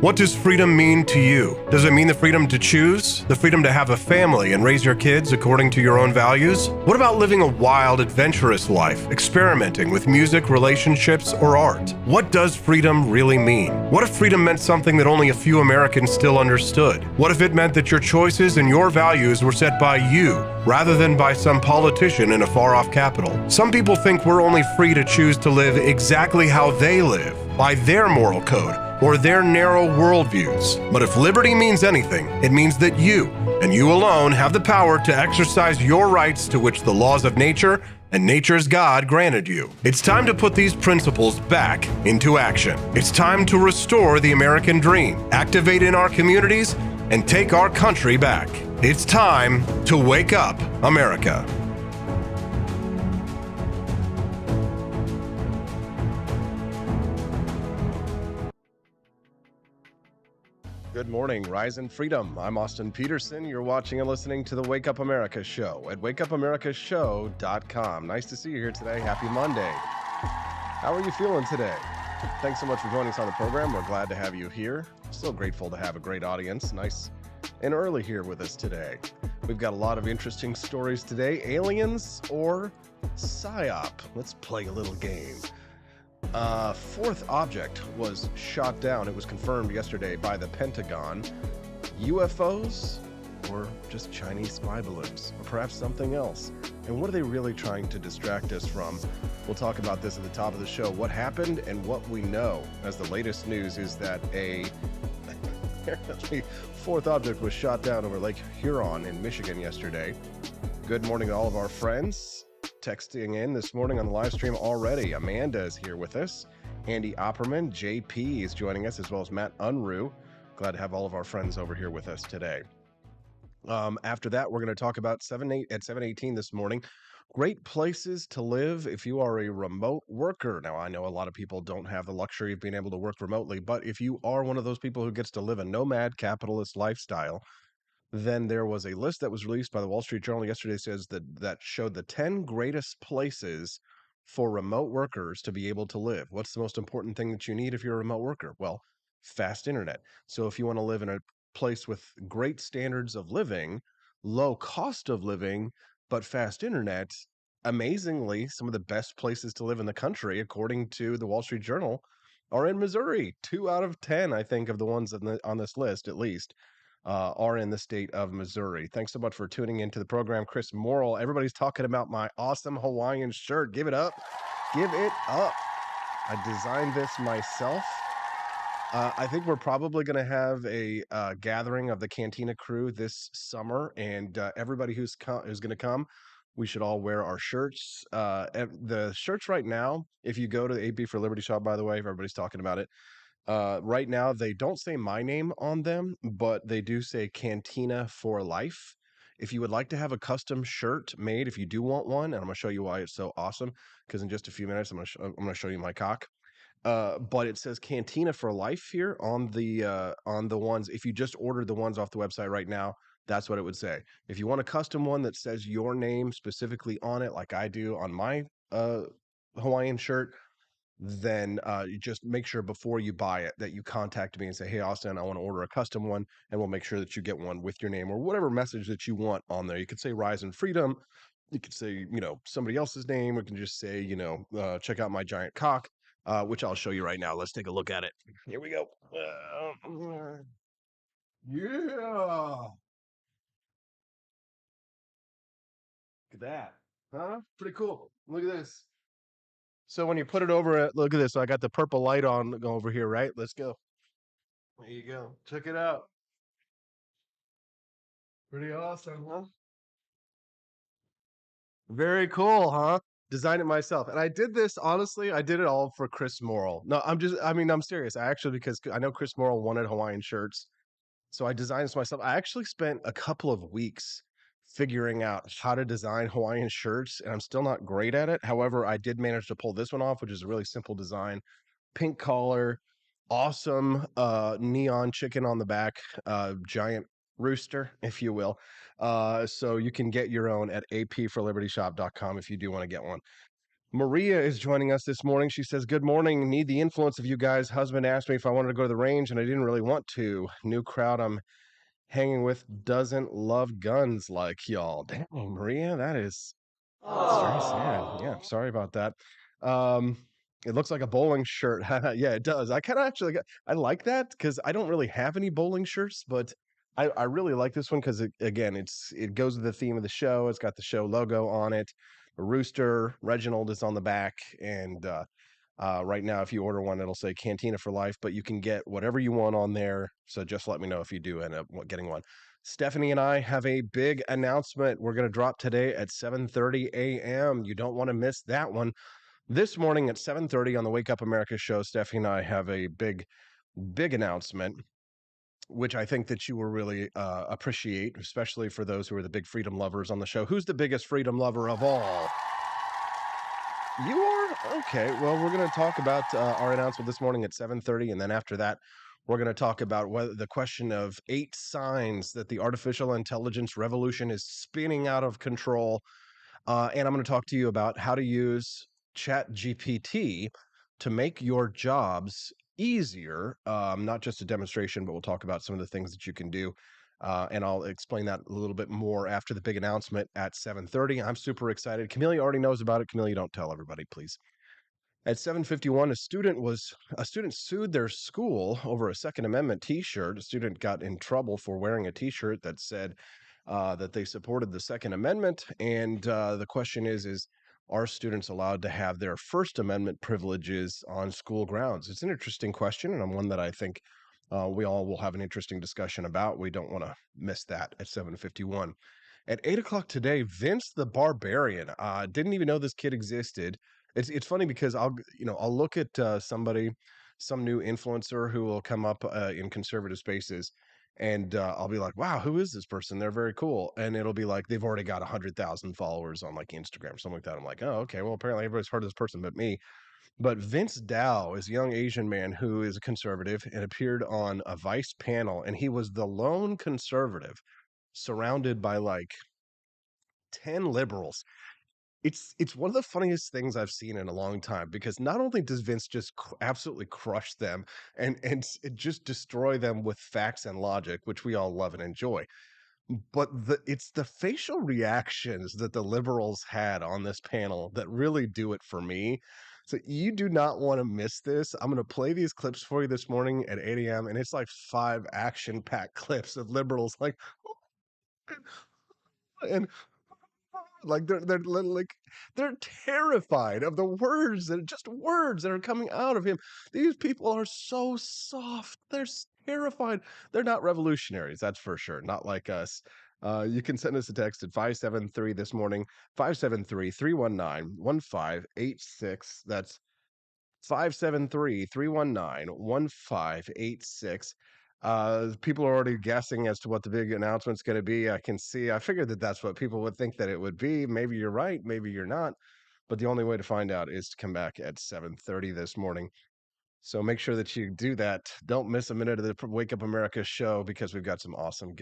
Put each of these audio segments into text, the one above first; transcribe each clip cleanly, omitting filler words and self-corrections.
What does freedom mean to you? Does it mean the freedom to choose? The freedom to have a family and raise your kids according to your own values? What about living a wild, adventurous life, experimenting with music, relationships, or art? What does freedom really mean? What if freedom meant something that only a few Americans still understood? What if it meant that your choices and your values were set by you, rather than by some politician in a far-off capital? Some people think we're only free to choose to live exactly how they live, by their moral code, or their narrow worldviews. But if liberty means anything, it means that you, and you alone, have the power to exercise your rights to which the laws of nature and nature's God granted you. It's time to put these principles back into action. It's time to restore the American dream, activate in our communities, and take our country back. It's time to wake up, America. Good morning, Rise in Freedom. I'm Austin Peterson. You're watching and listening to the Wake Up America Show at wakeupAmericaShow.com. Nice to see you here today. Happy Monday. How are you feeling today? Thanks so much for joining us on the program. We're glad to have you here. So grateful to have a great audience. Nice and early here with us today. We've got a lot of interesting stories today. Aliens or Psyop? Let's play a little game. Fourth object was shot down. It was confirmed yesterday by the Pentagon. UFOs or just Chinese spy balloons or perhaps something else? And what are they really trying to distract us from? We'll talk about this at the top of the show. What happened and what we know, as the latest news is that a fourth object was shot down over Lake Huron in Michigan yesterday. Good morning to all of our friends texting in this morning on the live stream already. Amanda is here with us. Andy Opperman, JP is joining us, as well as Matt Unruh. Glad to have all of our friends over here with us today. After that, we're going to talk about 718 this morning. Great places to live if you are a remote worker. Now, I know a lot of people don't have the luxury of being able to work remotely, but if you are one of those people who gets to live a nomad capitalist lifestyle, then there was a list that was released by the Wall Street Journal yesterday, says that showed the 10 greatest places for remote workers to be able to live. What's the most important thing that you need if you're a remote worker? Well, fast internet. So if you want to live in a place with great standards of living, low cost of living, but fast internet, amazingly, some of the best places to live in the country, according to the Wall Street Journal, are in Missouri. 2 out of 10, I think, of the ones on this list, at least, are in the state of Missouri. Thanks so much for tuning into the program. Chris Morrill, everybody's talking about my awesome Hawaiian shirt. Give it up. Give it up. I designed this myself. I think we're probably going to have a gathering of the Cantina crew this summer, and everybody who's going to come, we should all wear our shirts. The shirts right now, if you go to the AP for Liberty shop, by the way, if everybody's talking about it, right now, they don't say my name on them, but they do say Cantina for Life. If you would like to have a custom shirt made, if you do want one, and I'm going to show you why it's so awesome, because in just a few minutes, I'm going to show you my cock. But it says Cantina for Life here on the ones. If you just ordered the ones off the website right now, that's what it would say. If you want a custom one that says your name specifically on it, like I do on my Hawaiian shirt, then you just make sure before you buy it that you contact me and say, hey, Austin, I want to order a custom one, and we'll make sure that you get one with your name or whatever message that you want on there. You could say Rise in Freedom. You could say, somebody else's name. We can just say, check out my giant cock, which I'll show you right now. Let's take a look at it. Here we go. Yeah. Look at that. Huh? Pretty cool. Look at this. So when you put it over, look at this. So I got the purple light on over here, right? Let's go. There you go. Check it out. Pretty awesome, huh? Very cool, huh? Designed it myself. And I did this, honestly, I did it all for Chris Morrill. No, I'm serious. Because I know Chris Morrill wanted Hawaiian shirts. So I designed this myself. I actually spent a couple of weeks figuring out how to design Hawaiian shirts, and I'm still not great at it. However, I did manage to pull this one off, which is a really simple design. Pink collar, awesome neon chicken on the back, giant rooster, if you will. So you can get your own at apforlibertyshop.com if you do want to get one. Maria is joining us this morning. She says, "Good morning. Need the influence of you guys. Husband asked me if I wanted to go to the range, and I didn't really want to. New crowd I'm hanging with doesn't love guns like y'all." Dang, Maria, that's very sad. Yeah, sorry about that. Um, it looks like a bowling shirt. Yeah, it does. I kind of actually I like that because I don't really have any bowling shirts, but I really like this one because again, it goes with the theme of the show. It's got the show logo on it. A rooster, Reginald is on the back, and right now, if you order one, it'll say Cantina for Life, but you can get whatever you want on there. So just let me know if you do end up getting one. Stephanie and I have a big announcement we're going to drop today at 7:30 a.m. You don't want to miss that one. This morning at 7:30 on the Wake Up America show, Stephanie and I have a big announcement, which I think that you will really appreciate, especially for those who are the big freedom lovers on the show. Who's the biggest freedom lover of all? You are? Okay. Well, we're going to talk about our announcement this morning at 7:30, and then after that, we're going to talk about whether the question of 8 signs that the artificial intelligence revolution is spinning out of control. And I'm going to talk to you about how to use Chat GPT to make your jobs easier. Not just a demonstration, but we'll talk about some of the things that you can do. And I'll explain that a little bit more after the big announcement at 7:30. I'm super excited. Camelia already knows about it. Camelia, don't tell everybody, please. At 7:51, a student sued their school over a Second Amendment T-shirt. A student got in trouble for wearing a T-shirt that said that they supported the Second Amendment, and the question is are students allowed to have their First Amendment privileges on school grounds? It's an interesting question, and one that I think we all will have an interesting discussion about. We don't want to miss that at 7:51. At 8 o'clock today, Vince the Barbarian. Didn't even know this kid existed. It's funny because I'll look at some new influencer who will come up in conservative spaces, and I'll be like, "Wow, who is this person? They're very cool." And it'll be like they've already got 100,000 followers on like Instagram, something like that. I'm like, "Oh, okay. Well, apparently everybody's heard of this person but me." But Vince Dow is a young Asian man who is a conservative and appeared on a Vice panel, and he was the lone conservative surrounded by like 10 liberals. It's one of the funniest things I've seen in a long time because not only does Vince just absolutely crush them and just destroy them with facts and logic, which we all love and enjoy, but it's the facial reactions that the liberals had on this panel that really do it for me. So you do not want to miss this. I'm going to play these clips for you this morning at 8 a.m. and it's like 5 action-packed clips of liberals like and like they're terrified of the words that are coming out of him. These people are so soft. Terrified. They're not revolutionaries, that's for sure. Not like us. You can send us a text at 573 this morning, 573-319-1586. That's 573-319-1586. People are already guessing as to what the big announcement's going to be. I figured that that's what people would think that it would be. Maybe you're right, maybe you're not. But the only way to find out is to come back at 7:30 this morning. So make sure that you do that. Don't miss a minute of the Wake Up America show because we've got some awesome.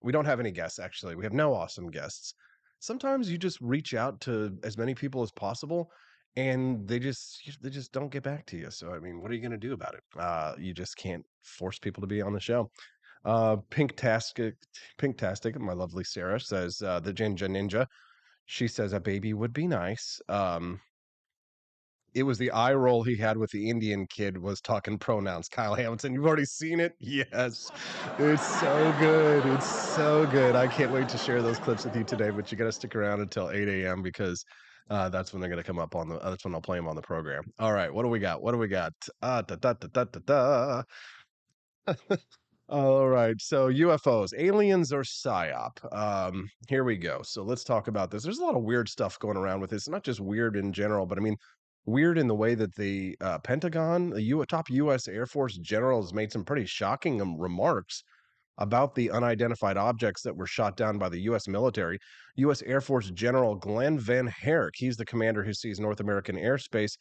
We don't have any guests actually. We have no awesome guests. Sometimes you just reach out to as many people as possible, and they just don't get back to you. So I mean, what are you going to do about it? You just can't force people to be on the show. Pinktastic, my lovely Sarah says the Jinja Ninja. She says a baby would be nice. It was the eye roll he had with the Indian kid was talking pronouns. Kyle Hamilton, you've already seen it? Yes. It's so good. It's so good. I can't wait to share those clips with you today, but you got to stick around until 8 a.m. because that's when they're going to come up on that's when I'll play them on the program. All right. What do we got? What do we got? Da, da, da, da, da, da. All right. So UFOs, aliens or psyop. Here we go. So let's talk about this. There's a lot of weird stuff going around with this. Not just weird in general, but I mean weird in the way that the Pentagon, top U.S. Air Force general, has made some pretty shocking remarks about the unidentified objects that were shot down by the U.S. military. U.S. Air Force General Glenn Van Herrick, he's the commander who sees North American airspace,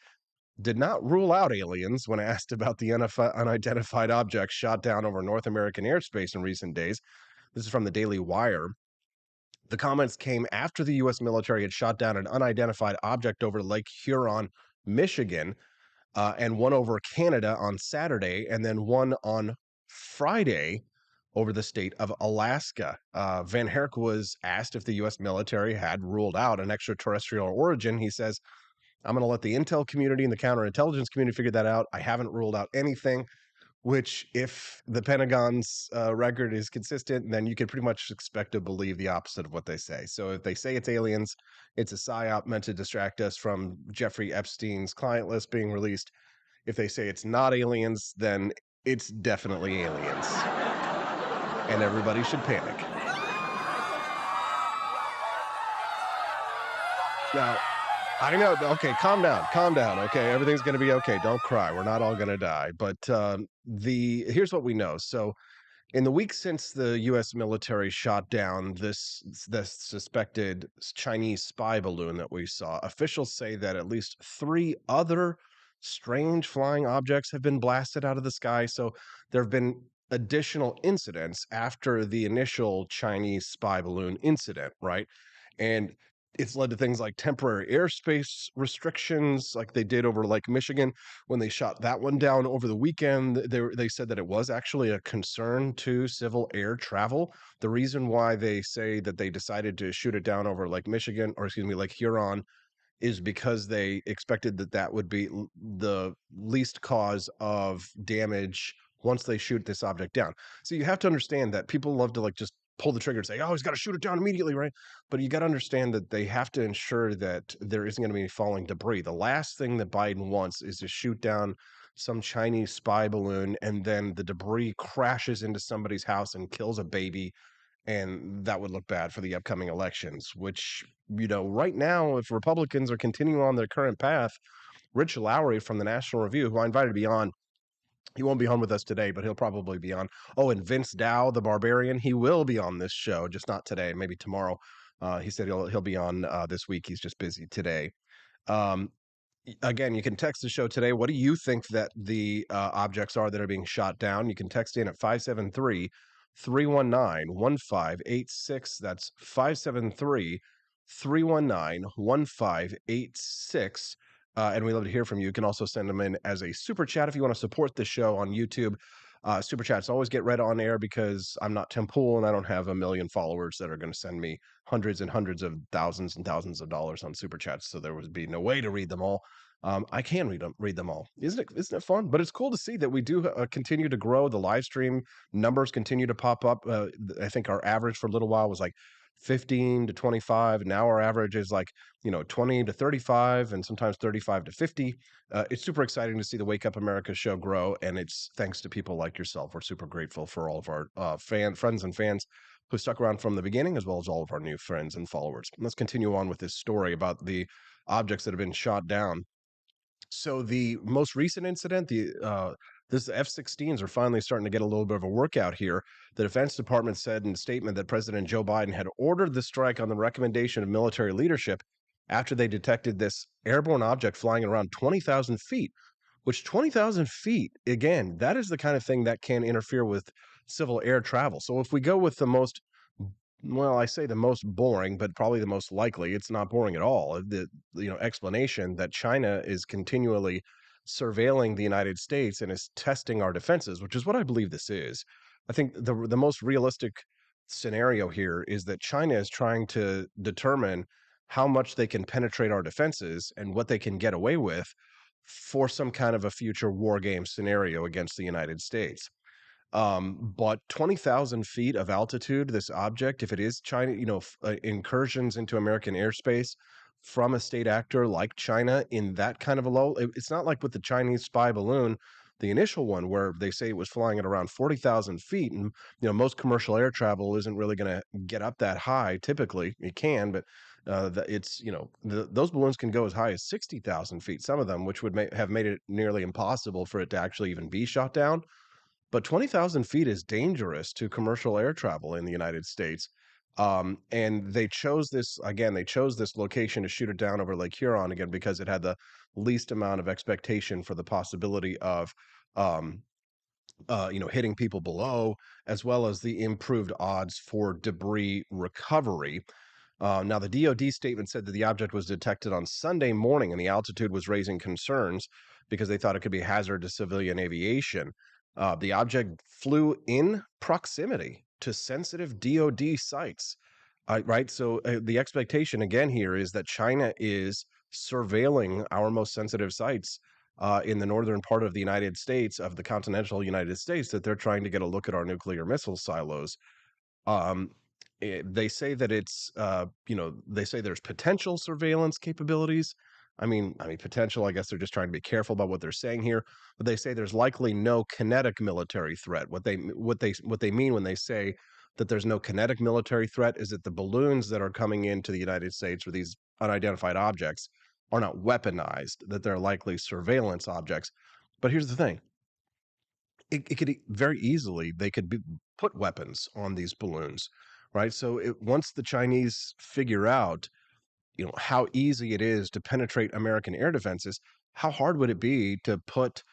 did not rule out aliens when asked about the unidentified objects shot down over North American airspace in recent days. This is from the Daily Wire. The comments came after the U.S. military had shot down an unidentified object over Lake Huron, Michigan, and one over Canada on Saturday, and then one on Friday over the state of Alaska. Van Herk was asked if the U.S. military had ruled out an extraterrestrial origin. He says, I'm going to let the intel community and the counterintelligence community figure that out. I haven't ruled out anything, which, if the Pentagon's record is consistent, then you can pretty much expect to believe the opposite of what they say. So if they say it's aliens, it's a psyop meant to distract us from Jeffrey Epstein's client list being released. If they say it's not aliens, then it's definitely aliens. And everybody should panic. Now, I know. Okay, calm down. Calm down. Okay, everything's going to be okay. Don't cry. We're not all going to die. But here's what we know. So in the week since the U.S. military shot down this suspected Chinese spy balloon that we saw, officials say that at least 3 other strange flying objects have been blasted out of the sky. So there have been additional incidents after the initial Chinese spy balloon incident, right? And it's led to things like temporary airspace restrictions, like they did over Lake Michigan when they shot that one down over the weekend. They said that it was actually a concern to civil air travel. The reason why they say that they decided to shoot it down over Lake Michigan, or excuse me, Lake Huron, is because they expected that that would be the least cause of damage once they shoot this object down. So you have to understand that people love to like just pull the trigger and say, "Oh, he's got to shoot it down immediately," right? But you got to understand that they have to ensure that there isn't going to be any falling debris. The last thing that Biden wants is to shoot down some Chinese spy balloon and then the debris crashes into somebody's house and kills a baby, and that would look bad for the upcoming elections, which, right now, if Republicans are continuing on their current path, Rich Lowry from the National Review, who I invited to be on, he won't be on with us today, but he'll probably be on. Oh, and Vince Dow, the barbarian, he will be on this show, just not today, maybe tomorrow. He said he'll be on this week. He's just busy today. Um, Again, you can text the show today. What do you think that the objects are that are being shot down? You can text in at 573-319-1586. That's 573-319-1586. And we love to hear from you. You can also send them in as a super chat if you want to support the show on YouTube. Super chats always get read on air because I'm not Tim Pool and I don't have a million followers that are going to send me hundreds and hundreds of thousands and thousands of dollars on super chats. So there would be no way to read them all. I can read them all. Isn't it fun? But it's cool to see that we do continue to grow. The live stream numbers continue to pop up. I think our average for a little while was like 15 to 25. Now our average is like 20 to 35, and sometimes 35 to 50. It's super exciting to see the Wake Up America show grow, and it's thanks to people like yourself. We're super grateful for all of our friends and fans who stuck around from the beginning, as well as all of our new friends and followers. Let's continue on with this story about the objects that have been shot down. So the most recent incident, this F-16s are finally starting to get a little bit of a workout here. The Defense Department said in a statement that President Joe Biden had ordered the strike on the recommendation of military leadership after they detected this airborne object flying around 20,000 feet, which 20,000 feet, again, that is the kind of thing that can interfere with civil air travel. So if we go with the most, well, I say the most boring, but probably the most likely, it's not boring at all. The explanation that China is continually surveilling the United States and is testing our defenses, which is what I believe this is. I think the most realistic scenario here is that China is trying to determine how much they can penetrate our defenses and what they can get away with for some kind of a future war game scenario against the United States. But 20,000 feet of altitude, this object, if it is China, incursions into American airspace from a state actor like China in that kind of a low, it's not like with the Chinese spy balloon, the initial one where they say it was flying at around 40,000 feet. And, most commercial air travel isn't really going to get up that high. Typically it can, but it's, those balloons can go as high as 60,000 feet, some of them, which would have made it nearly impossible for it to actually even be shot down. But 20,000 feet is dangerous to commercial air travel in the United States. And they chose this location to shoot it down over Lake Huron again because it had the least amount of expectation for the possibility of um, hitting people below, as well as the improved odds for debris recovery. Now, the DoD statement said that the object was detected on Sunday morning, and the altitude was raising concerns because they thought it could be a hazard to civilian aviation. The object flew in proximity to sensitive DoD sites, right? So the expectation again here is that China is surveilling our most sensitive sites in the northern part of the United States, of the continental United States, that they're trying to get a look at our nuclear missile silos. um, they say that they say there's potential surveillance capabilities. I mean, potential. I guess they're just trying to be careful about what they're saying here. But they say there's likely no kinetic military threat. What they mean when they say that there's no kinetic military threat is that the balloons that are coming into the United States, or these unidentified objects, are not weaponized. That they're likely surveillance objects. But here's the thing: it could very easily, they could put weapons on these balloons, right? So once the Chinese figure out, how easy it is to penetrate American air defenses, how hard would it be to put,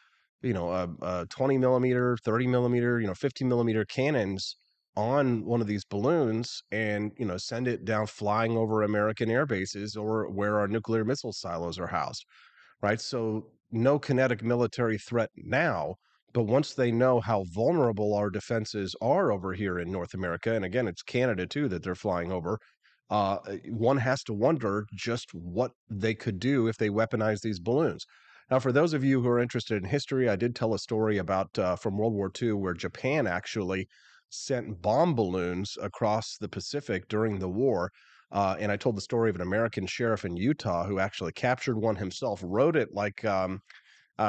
a 20 millimeter, 30 millimeter, 50 millimeter cannons on one of these balloons and, send it down flying over American air bases or where our nuclear missile silos are housed, right? So no kinetic military threat now, but once they know how vulnerable our defenses are over here in North America, and again, it's Canada too that they're flying over, one has to wonder just what they could do if they weaponize these balloons. Now, for those of you who are interested in history, I did tell a story about from World War II where Japan actually sent bomb balloons across the Pacific during the war. And I told the story of an American sheriff in Utah who actually captured one himself, wrote it like a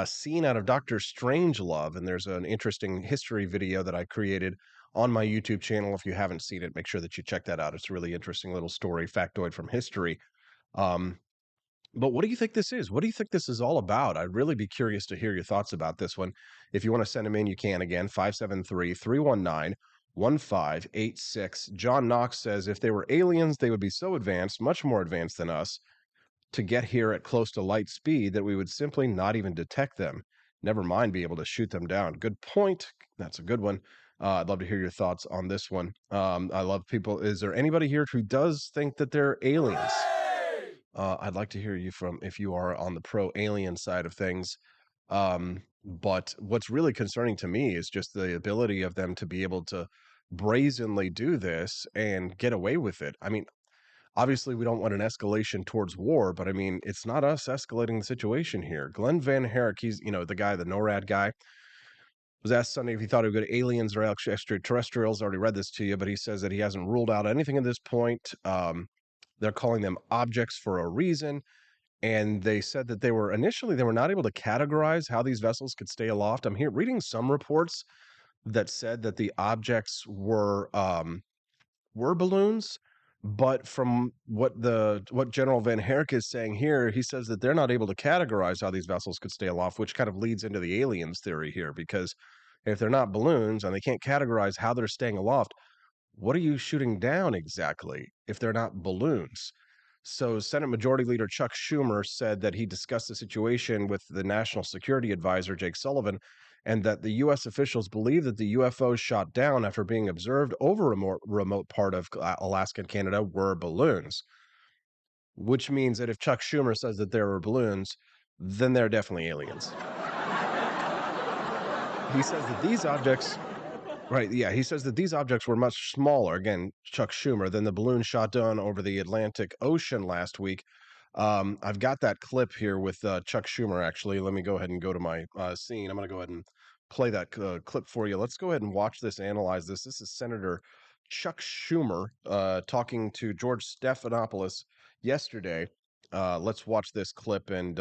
scene out of Doctor Strangelove. And there's an interesting history video that I created on my YouTube channel. If you haven't seen it, make sure that you check that out. It's a really interesting little story, factoid from history. Um, but what do you think this is? What do you think this is all about? I'd really be curious to hear your thoughts about this one. If you want to send them in, you can. Again, 573-319-1586. John Knox says, if they were aliens, they would be so advanced, much more advanced than us, to get here at close to light speed that we would simply not even detect them. Never mind be able to shoot them down. Good point. That's a good one. I'd love to hear your thoughts on this one. I love people. Is there anybody here who does think that they're aliens? I'd like to hear you from, if you are on the pro alien side of things. But what's really concerning to me is just the ability of them to be able to brazenly do this and get away with it. I mean, obviously, we don't want an escalation towards war, but I mean, it's not us escalating the situation here. Glenn Van Herrick, he's, the guy, the NORAD guy, was asked Sunday if he thought it would aliens or extraterrestrials. I already read this to you, but he says that he hasn't ruled out anything at this point. They're calling them objects for a reason. And they said that they were not able to categorize how these vessels could stay aloft. I'm here reading some reports that said that the objects were balloons, but from what General Van Herk is saying here, he says that they're not able to categorize how these vessels could stay aloft, which kind of leads into the aliens theory here, because if they're not balloons and they can't categorize how they're staying aloft, what are you shooting down exactly if they're not balloons? So Senate Majority Leader Chuck Schumer said that he discussed the situation with the National Security Advisor, Jake Sullivan, and that the U.S. officials believe that the UFOs shot down after being observed over a more remote part of Alaska and Canada were balloons, which means that if Chuck Schumer says that there were balloons, then they're definitely aliens. He says that these objects Right, yeah, he says that these objects were much smaller, again, Chuck Schumer, than the balloon shot down over the Atlantic Ocean last week. I've got that clip here with Chuck Schumer, actually. Let me go ahead and go to my scene. I'm going to go ahead and play that clip for you. Let's go ahead and watch this, analyze this. This is Senator Chuck Schumer talking to George Stephanopoulos yesterday. Let's watch this clip and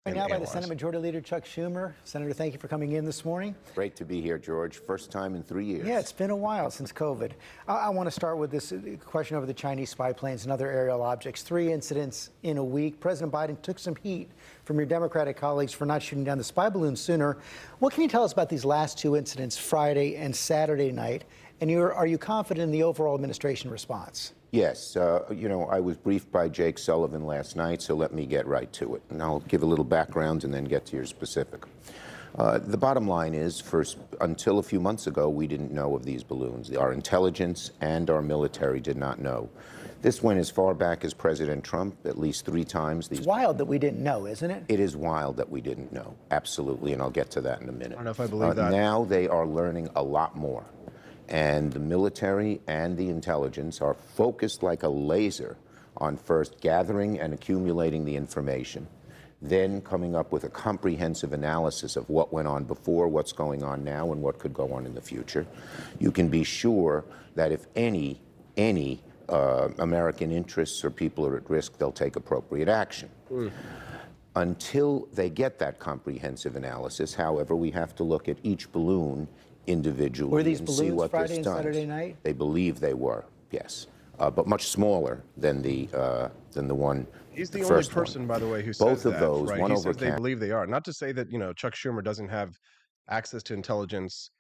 Now by the analyze. Senate Majority Leader Chuck Schumer. Senator, thank you for coming in this morning. Great to be here, George. First time in 3 years. Yeah, it's been a while since COVID. I want to start with this question over the Chinese spy planes and other aerial objects. 3 incidents in a week. President Biden took some heat from your Democratic colleagues for not shooting down the spy balloon sooner. What can you tell us about these last 2 incidents, Friday and Saturday night? And are you confident in the overall administration response? Yes. I was briefed by Jake Sullivan last night, so let me get right to it. And I'll give a little background and then get to your specific. The bottom line is, until a few months ago, we didn't know of these balloons. Our intelligence and our military did not know. This went as far back as President Trump, at least 3 times. It's wild that we didn't know, isn't it? It is wild that we didn't know, absolutely, and I'll get to that in a minute. I don't know if I believe that. Now they are learning a lot more, and the military and the intelligence are focused like a laser on first gathering and accumulating the information, then coming up with a comprehensive analysis of what went on before, what's going on now, and what could go on in the future. You can be sure that if any American interests or people are at risk, they'll take appropriate action. Until they get that comprehensive analysis, however, we have to look at each balloon individually. Were these and see balloons what Friday this and does. Saturday night? They believe they were, yes, but much smaller than the one. He's the only person, by the way, who says both of that, those. right? One He over says they believe they are. Not to say that, Chuck Schumer doesn't have access to intelligence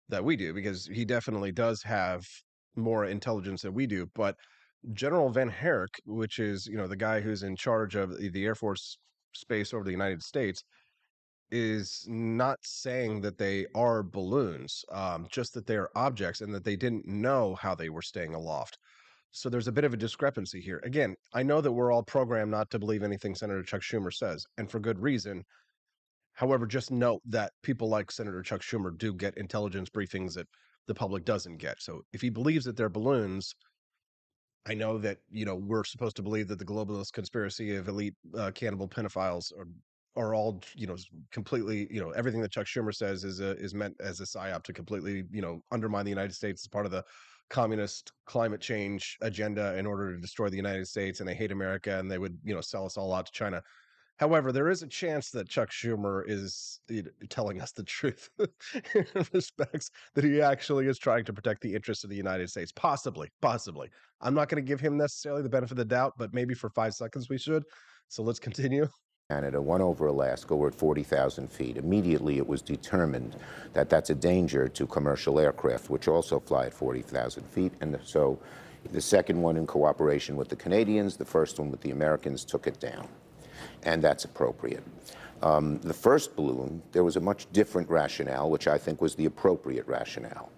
that we do, because he definitely does have more intelligence than we do. But General Van Herk, which is, the guy who's in charge of the Air Force space over the United States, is not saying that they are balloons, just that they are objects and that they didn't know how they were staying aloft. So there's a bit of a discrepancy here. Again, I know that we're all programmed not to believe anything Senator Chuck Schumer says, and for good reason. However, just note that people like Senator Chuck Schumer do get intelligence briefings that the public doesn't get. So if he believes that they're balloons, I know that, we're supposed to believe that the globalist conspiracy of elite cannibal pedophiles are all, completely, everything that Chuck Schumer says is meant as a psyop to completely, undermine the United States as part of the communist climate change agenda in order to destroy the United States, and they hate America, and they would, sell us all out to China. However, there is a chance that Chuck Schumer is telling us the truth in respects that he actually is trying to protect the interests of the United States. Possibly, possibly. I'm not going to give him necessarily the benefit of the doubt, but maybe for 5 seconds we should. So let's continue. Canada, one over Alaska, we're at 40,000 feet. Immediately, it was determined that that's a danger to commercial aircraft, which also fly at 40,000 feet. And so the second one, in cooperation with the Canadians, the first one with the Americans, took it down. And that's appropriate. The first balloon, there was a much different rationale, which I think was the appropriate rationale.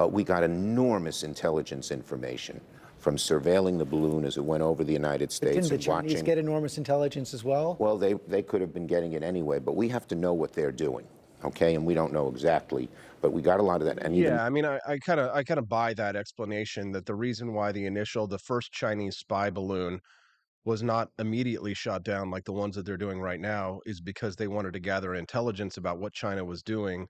We got enormous intelligence information from surveilling the balloon as it went over the United States Didn't the and Chinese watching. get enormous intelligence as well? Well, they could have been getting it anyway, but we have to know what they're doing, okay? And we don't know exactly, but we got a lot of that. And even Yeah, I mean, I kind of buy that explanation that the reason why the first Chinese spy balloon was not immediately shot down like the ones that they're doing right now is because they wanted to gather intelligence about what China was doing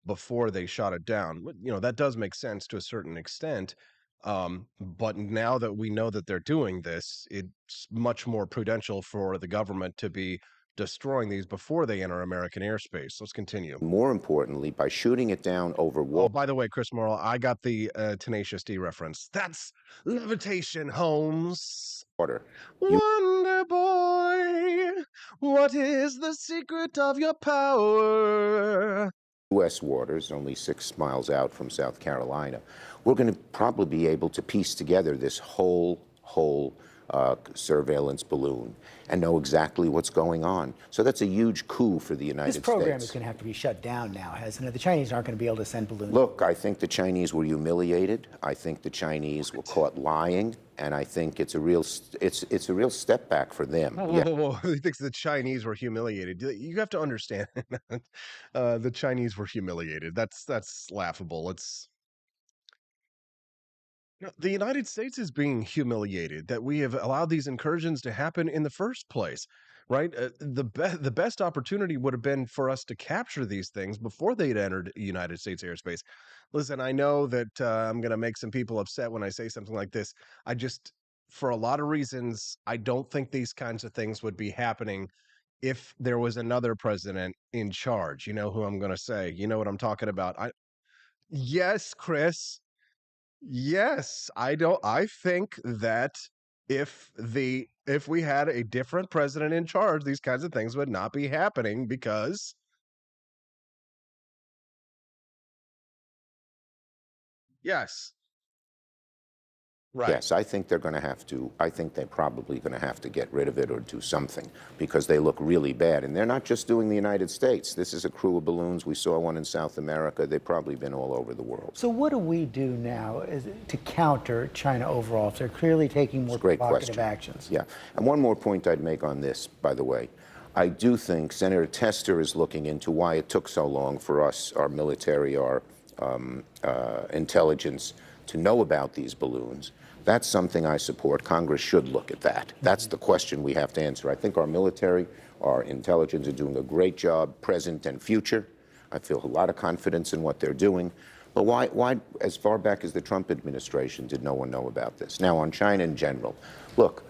before they shot it down. That does make sense to a certain extent. But now that we know that they're doing this, it's much more prudential for the government to be destroying these before they enter American airspace. Let's continue. more importantly, by shooting it down over Oh, by the way, Chris Morrill, I got the Tenacious D reference. That's levitation, Holmes. water, Wonder boy, what is the secret of your power? U.S. waters, only 6 miles out from South Carolina, we're going to probably be able to piece together this whole surveillance balloon and know exactly what's going on. So that's a huge coup for the United States. This program is going to have to be shut down now, hasn't it? The Chinese aren't going to be able to send balloons. Look, I think the Chinese were humiliated. I think the Chinese were caught lying, and I think it's a real step back for them. Whoa. He thinks the Chinese were humiliated. You have to understand, the Chinese were humiliated. That's laughable. The United States is being humiliated that we have allowed these incursions to happen in the first place, right? The best opportunity would have been for us to capture these things before they'd entered United States airspace. Listen, I know that I'm going to make some people upset when I say something like this. For a lot of reasons, I don't think these kinds of things would be happening if there was another president in charge. You know who I'm going to say. You know what I'm talking about. Yes, Chris. Yes, I think that if we had a different president in charge, these kinds of things would not be happening because yes. Right. Yes, I think they're going to have to. I think they're probably going to have to get rid of it or do something because they look really bad. And they're not just doing the United States. This is a crew of balloons. We saw one in South America. They've probably been all over the world. So what do we do now to counter China overall? If they're clearly taking more Great provocative question. actions. Yeah. And one more point I'd make on this, by the way. I do think Senator Tester is looking into why it took so long for us, our military, our intelligence, to know about these balloons. That's something I support. Congress should look at that. That's the question we have to answer. I think our military, our intelligence are doing a great job, present and future. I feel a lot of confidence in what they're doing. But why, as far back as the Trump administration, did no one know about this? Now, on China in general, look,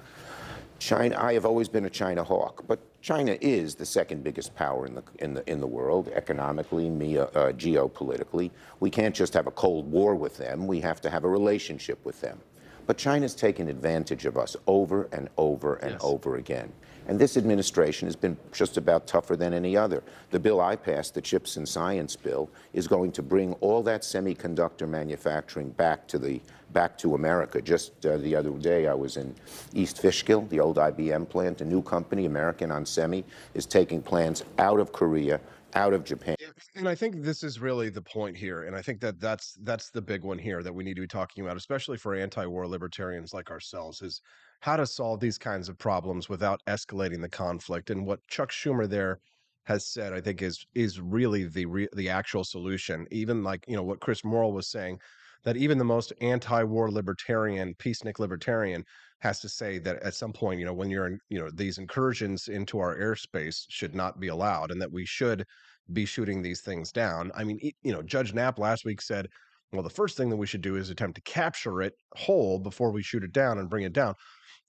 China, I have always been a China hawk, but China is the second biggest power in the world, economically, geopolitically. We can't just have a Cold War with them. We have to have a relationship with them. But China's taken advantage of us over and over and over again. And this administration has been just about tougher than any other. The bill I passed, the Chips and Science bill, is going to bring all that semiconductor manufacturing back to America. Just the other day, I was in East Fishkill, the old IBM plant. A new company, American on Semi, is taking plants out of Korea, out of Japan. And I think this is really the point here, and I think that that's the big one here that we need to be talking about, especially for anti-war libertarians like ourselves, is how to solve these kinds of problems without escalating the conflict. And what Chuck Schumer there has said, I think, is really the actual solution. Even like what Chris Morrill was saying, that even the most anti-war libertarian, peacenik libertarian, has to say that at some point, when you're in, these incursions into our airspace should not be allowed, and that we should be shooting these things down. I mean, Judge Knapp last week said, well, the first thing that we should do is attempt to capture it whole before we shoot it down and bring it down.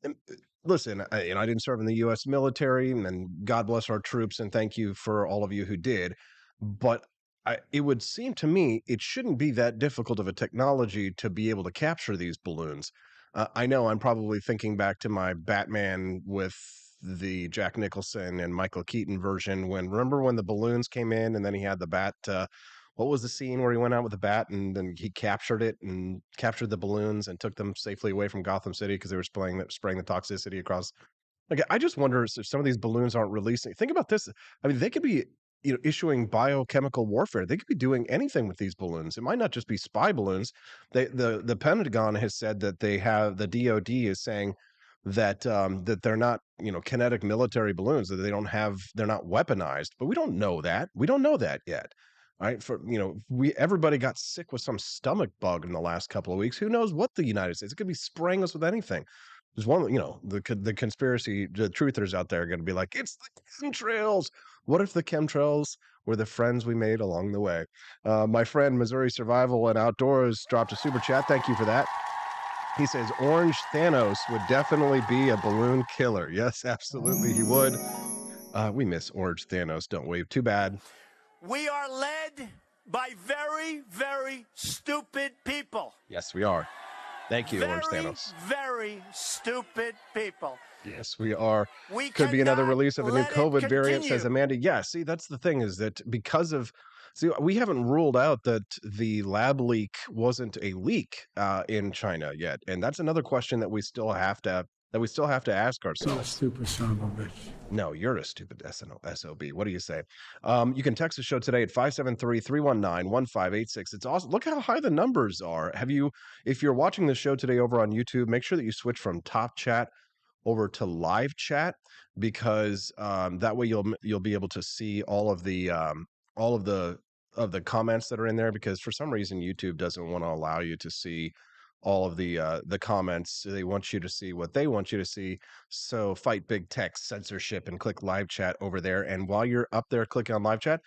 And listen, I didn't serve in the U.S. military, and God bless our troops, and thank you for all of you who did. But it would seem to me it shouldn't be that difficult of a technology to be able to capture these balloons. I know I'm probably thinking back to my Batman with the Jack Nicholson and Michael Keaton version. Remember when the balloons came in and then he had the bat? What was the scene where he went out with the bat and then he captured it and captured the balloons and took them safely away from Gotham City because they were spraying the toxicity across. Like, I just wonder if some of these balloons aren't releasing. Think about this. I mean, they could be, issuing biochemical warfare. They could be doing anything with these balloons. It might not just be spy balloons. The Pentagon has said that the DoD is saying that that they're not, kinetic military balloons, that they're not weaponized. But we don't know that. We don't know that yet. Right? Everybody got sick with some stomach bug in the last couple of weeks. Who knows what the United States? It could be spraying us with anything. There's one, the conspiracy, the truthers out there are going to be like, it's the chemtrails. What if the chemtrails were the friends we made along the way? My friend Missouri Survival and Outdoors dropped a super chat. Thank you for that. He says Orange Thanos would definitely be a balloon killer. Yes, absolutely, he would. We miss Orange Thanos, don't we? Too bad. We are led by very, very stupid people. Yes, we are. Thank you, Orange Thanos. Very stupid people. Yes, we are. We Could be another cannot release of a new let it COVID variant, says continue. Amanda. Yeah, see, that's the thing, is that we haven't ruled out that the lab leak wasn't a leak in China yet. And that's another question that we still have to ask You're a ourselves. stupid son of a bitch. No, you're a stupid SOB. What do you say? You can text the show today at 573-319-1586. It's awesome. Look how high the numbers are. If you're watching the show today over on YouTube, make sure that you switch from top chat over to live chat, because that way you'll be able to see all of the comments that are in there, because for some reason YouTube doesn't want to allow you to see all of the comments. They want you to see what they want you to see. So fight big tech censorship and click live chat over there. And while you're up there clicking on live chat,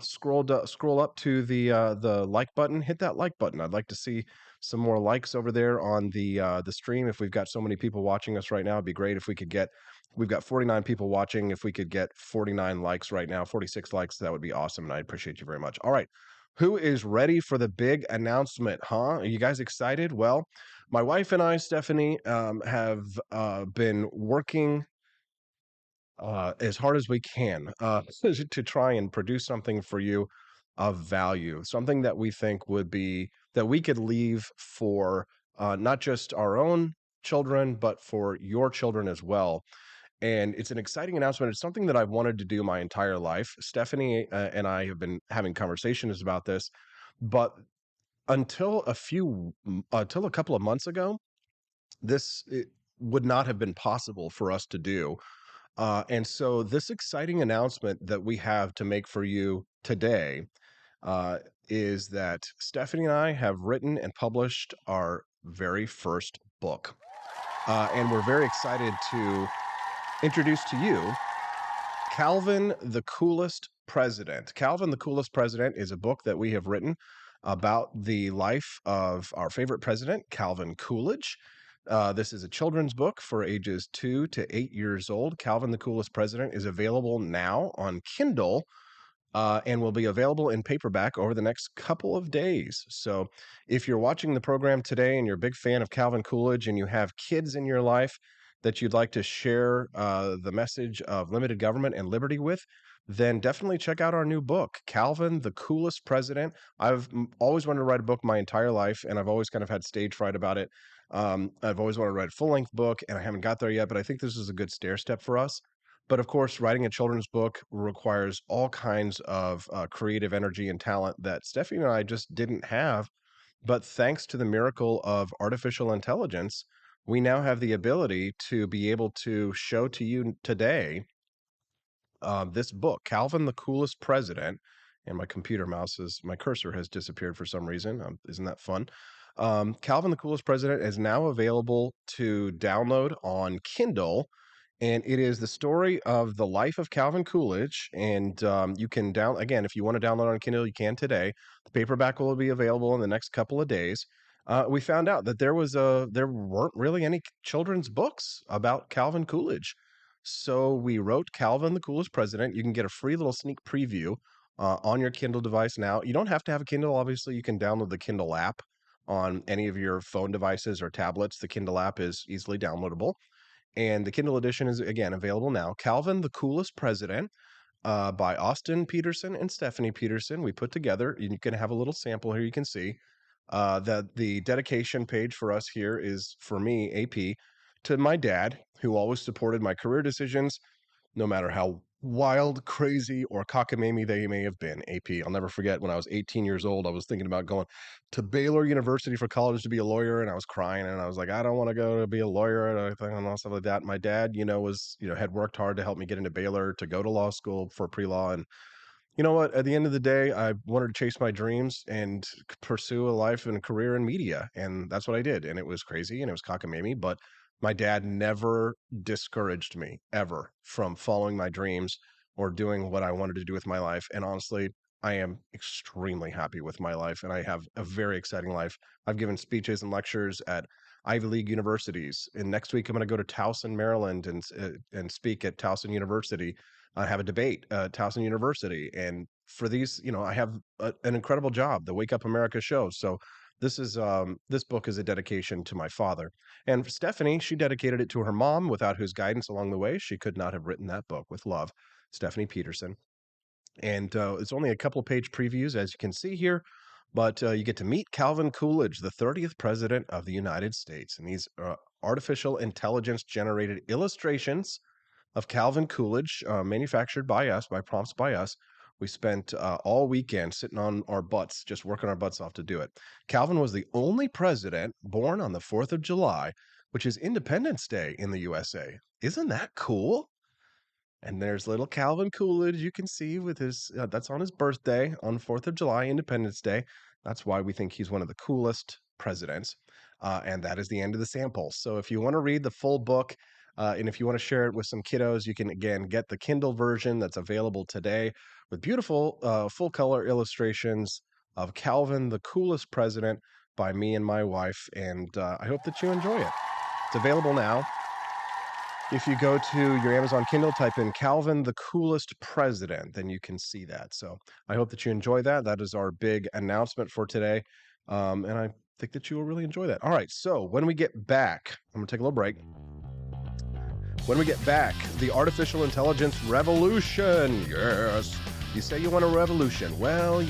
scroll up to the like button. Hit that like button. I'd like to see some more likes over there on the stream. If we've got so many people watching us right now, it'd be great if we could get. We've got 49 people watching. If we could get 49 likes right now, 46 likes, that would be awesome. And I appreciate you very much. All right. Who is ready for the big announcement, huh? Are you guys excited? Well, my wife and I, Stephanie, have been working as hard as we can to try and produce something for you of value, something that we think that we could leave for not just our own children, but for your children as well. And it's an exciting announcement. It's something that I've wanted to do my entire life. Stephanie and I have been having conversations about this, but until a couple of months ago, it would not have been possible for us to do. And so, this exciting announcement that we have to make for you today uh, is that Stephanie and I have written and published our very first book. And we're very excited to introduce to you Calvin, the Coolest President. Calvin, the Coolest President is a book that we have written about the life of our favorite president, Calvin Coolidge. This is a children's book for ages 2 to 8 years old. Calvin, the Coolest President is available now on Kindle and will be available in paperback over the next couple of days. So if you're watching the program today and you're a big fan of Calvin Coolidge and you have kids in your life that you'd like to share the message of limited government and liberty with, then definitely check out our new book, Calvin, the Coolest President. I've always wanted to write a book my entire life, and I've always kind of had stage fright about it. I've always wanted to write a full-length book, and I haven't got there yet, but I think this is a good stair step for us. But of course, writing a children's book requires all kinds of creative energy and talent that Stephanie and I just didn't have. But thanks to the miracle of artificial intelligence, we now have the ability to be able to show to you today this book, Calvin, the Coolest President. And my cursor has disappeared for some reason. Isn't that fun? Calvin, the Coolest President is now available to download on Kindle. And it is the story of the life of Calvin Coolidge. And you can again, if you want to download on Kindle, you can today. The paperback will be available in the next couple of days. We found out that there weren't really any children's books about Calvin Coolidge. So we wrote Calvin, the Coolest President. You can get a free little sneak preview on your Kindle device now. You don't have to have a Kindle, obviously. You can download the Kindle app on any of your phone devices or tablets. The Kindle app is easily downloadable. And the Kindle edition is, again, available now. Calvin, the Coolest President, by Austin Peterson and Stephanie Peterson. We put together, and you can have a little sample here. You can see that the dedication page for us here is, for me, AP, to my dad, who always supported my career decisions, no matter how wild, crazy, or cockamamie they may have been. AP, I'll never forget when I was 18 years old, I was thinking about going to Baylor University for college to be a lawyer, and I was crying, and I was like, I don't want to go to be a lawyer, and all stuff like that. My dad, had worked hard to help me get into Baylor, to go to law school for pre-law, and you know what? At the end of the day, I wanted to chase my dreams and pursue a life and a career in media. And that's what I did. And it was crazy and it was cockamamie, but my dad never discouraged me ever from following my dreams or doing what I wanted to do with my life. And honestly, I am extremely happy with my life and I have a very exciting life. I've given speeches and lectures at Ivy League universities. And next week, I'm going to go to Towson, Maryland and speak at Towson University. I have a debate at Towson University. And for these, I have an incredible job, the Wake Up America show. So this book is a dedication to my father. And for Stephanie, she dedicated it to her mom, without whose guidance along the way, she could not have written that book. With love, Stephanie Peterson. And it's only a couple page previews, as you can see here. But you get to meet Calvin Coolidge, the 30th president of the United States. And these artificial intelligence generated illustrations of Calvin Coolidge, manufactured by us, by prompts by us. We spent all weekend sitting on our butts, just working our butts off to do it. Calvin was the only president born on the 4th of July, which is Independence Day in the USA. Isn't that cool? And there's little Calvin Coolidge, you can see with his, that's on his birthday on 4th of July, Independence Day. That's why we think he's one of the coolest presidents. And that is the end of the sample. So if you want to read the full book, and if you want to share it with some kiddos, you can, again, get the Kindle version that's available today with beautiful full color illustrations of Calvin, the Coolest President, by me and my wife. And I hope that you enjoy it. It's available now. If you go to your Amazon Kindle, type in Calvin, the Coolest President, then you can see that. So I hope that you enjoy that. That is our big announcement for today. And I think that you will really enjoy that. All right. So when we get back, I'm going to take a little break. When we get back, the artificial intelligence revolution. Yes. You say you want a revolution. Well,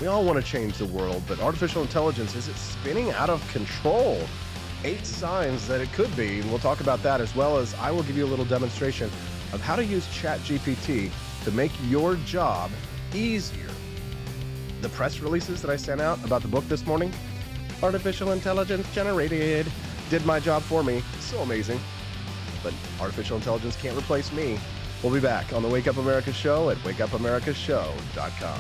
We all want to change the world, but artificial intelligence, is it spinning out of control? 8 signs that it could be, and we'll talk about that, as well as I will give you a little demonstration of how to use ChatGPT to make your job easier. The press releases that I sent out about the book this morning, artificial intelligence generated, did my job for me. So amazing. But artificial intelligence can't replace me. We'll be back on the Wake Up America show at wakeupAmericaShow.com.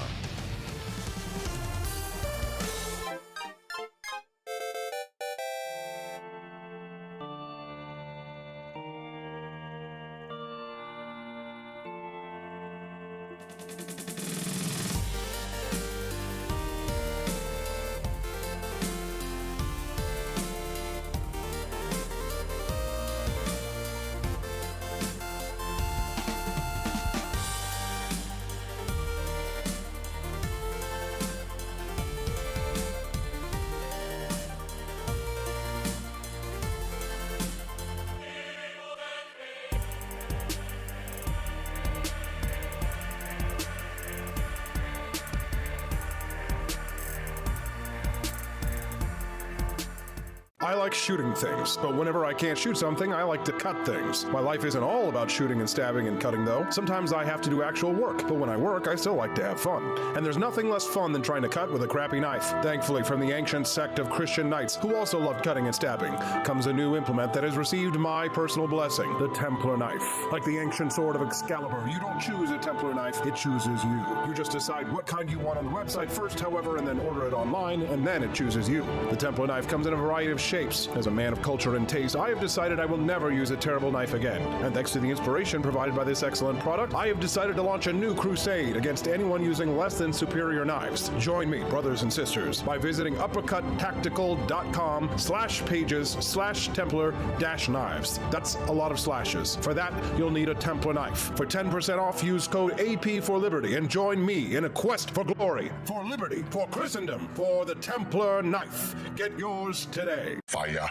I like shooting things, but whenever I can't shoot something, I like to cut things. My life isn't all about shooting and stabbing and cutting, though. Sometimes I have to do actual work, but when I work, I still like to have fun. And there's nothing less fun than trying to cut with a crappy knife. Thankfully, from the ancient sect of Christian knights, who also loved cutting and stabbing, comes a new implement that has received my personal blessing, the Templar knife. Like the ancient sword of Excalibur, you don't choose a Templar knife, it chooses you. You just decide what kind you want on the website first, however, and then order it online, and then it chooses you. The Templar knife comes in a variety of shapes. As a man of culture and taste, I have decided I will never use a terrible knife again. And thanks to the inspiration provided by this excellent product, I have decided to launch a new crusade against anyone using less than superior knives. Join me, brothers and sisters, by visiting uppercuttactical.com/pages/Templar-knives. That's a lot of slashes. For that, you'll need a Templar knife. For 10% off, use code AP for Liberty and join me in a quest for glory, for liberty, for Christendom, for the Templar knife. Get yours today. Fire.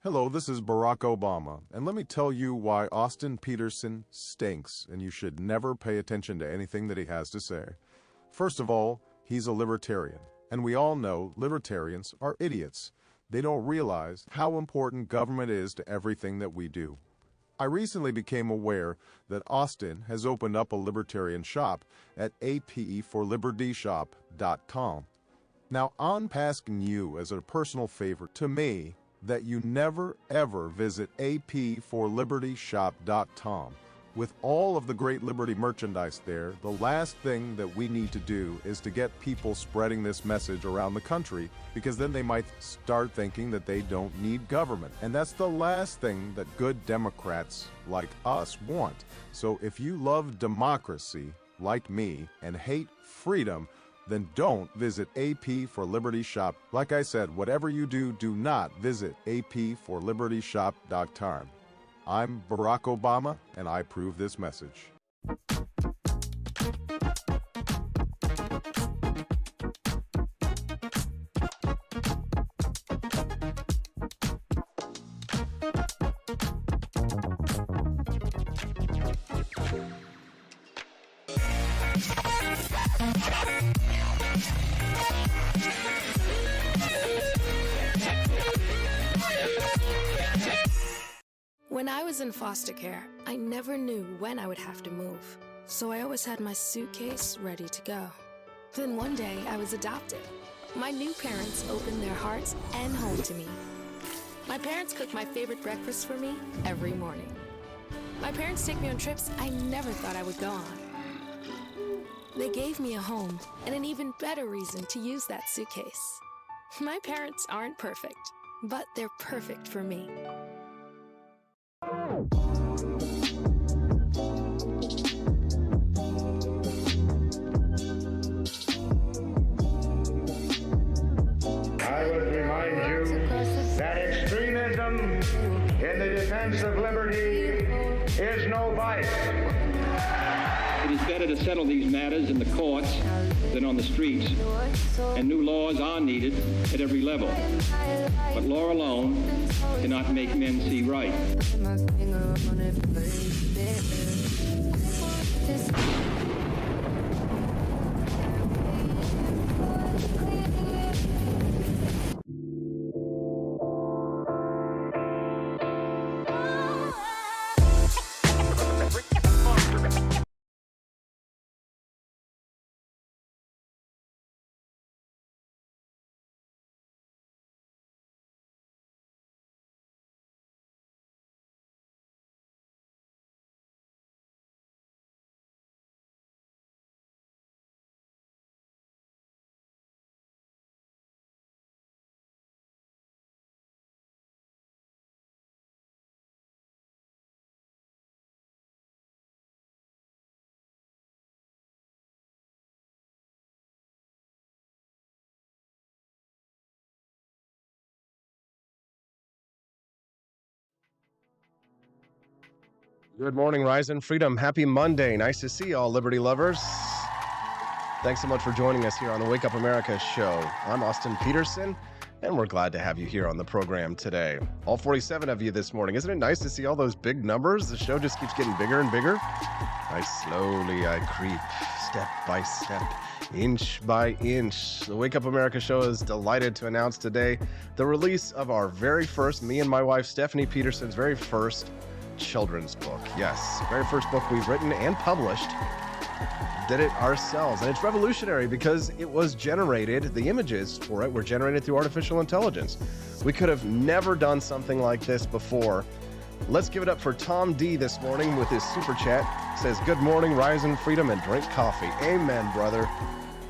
Hello, this is Barack Obama, and let me tell you why Austin Peterson stinks, and you should never pay attention to anything that he has to say. First of all, he's a libertarian, and we all know libertarians are idiots. They don't realize how important government is to everything that we do. I recently became aware that Austin has opened up a libertarian shop at apforlibertyshop.com. Now, I'm asking you as a personal favor to me that you never ever visit apforlibertyshop.com. With all of the great Liberty merchandise there, the last thing that we need to do is to get people spreading this message around the country, because then they might start thinking that they don't need government. And that's the last thing that good Democrats like us want. So if you love democracy, like me, and hate freedom, then don't visit AP for Liberty Shop. Like I said, whatever you do, do not visit apforlibertyshop.com. I'm Barack Obama, and I approve this message. When I was in foster care, I never knew when I would have to move, so I always had my suitcase ready to go. Then one day, I was adopted. My new parents opened their hearts and home to me. My parents cook my favorite breakfast for me every morning. My parents take me on trips I never thought I would go on. They gave me a home and an even better reason to use that suitcase. My parents aren't perfect, but they're perfect for me. freedom in the defense of liberty is no vice. It is better to settle these matters in the courts than on the streets, and new laws are needed at every level. But law alone cannot make men see right. Good morning, Rise and Freedom. Happy Monday. Nice to see all Liberty lovers. Thanks so much for joining us here on the Wake Up America show. I'm Austin Peterson, and we're glad to have you here on the program today. All 47 of you this morning. Isn't it nice to see all those big numbers? The show just keeps getting bigger and bigger. I creep, step by step, inch by inch. The Wake Up America show is delighted to announce today the release of our very first, me and my wife, Stephanie Peterson's very first children's book. Yes, very first book we've written and published. Did it ourselves, and it's revolutionary because it was generated, the images for it were generated through artificial intelligence. We could have never done something like this before. Let's give it up for Tom D this morning with his super chat. Says, good morning, rise in freedom, and drink coffee. Amen, brother.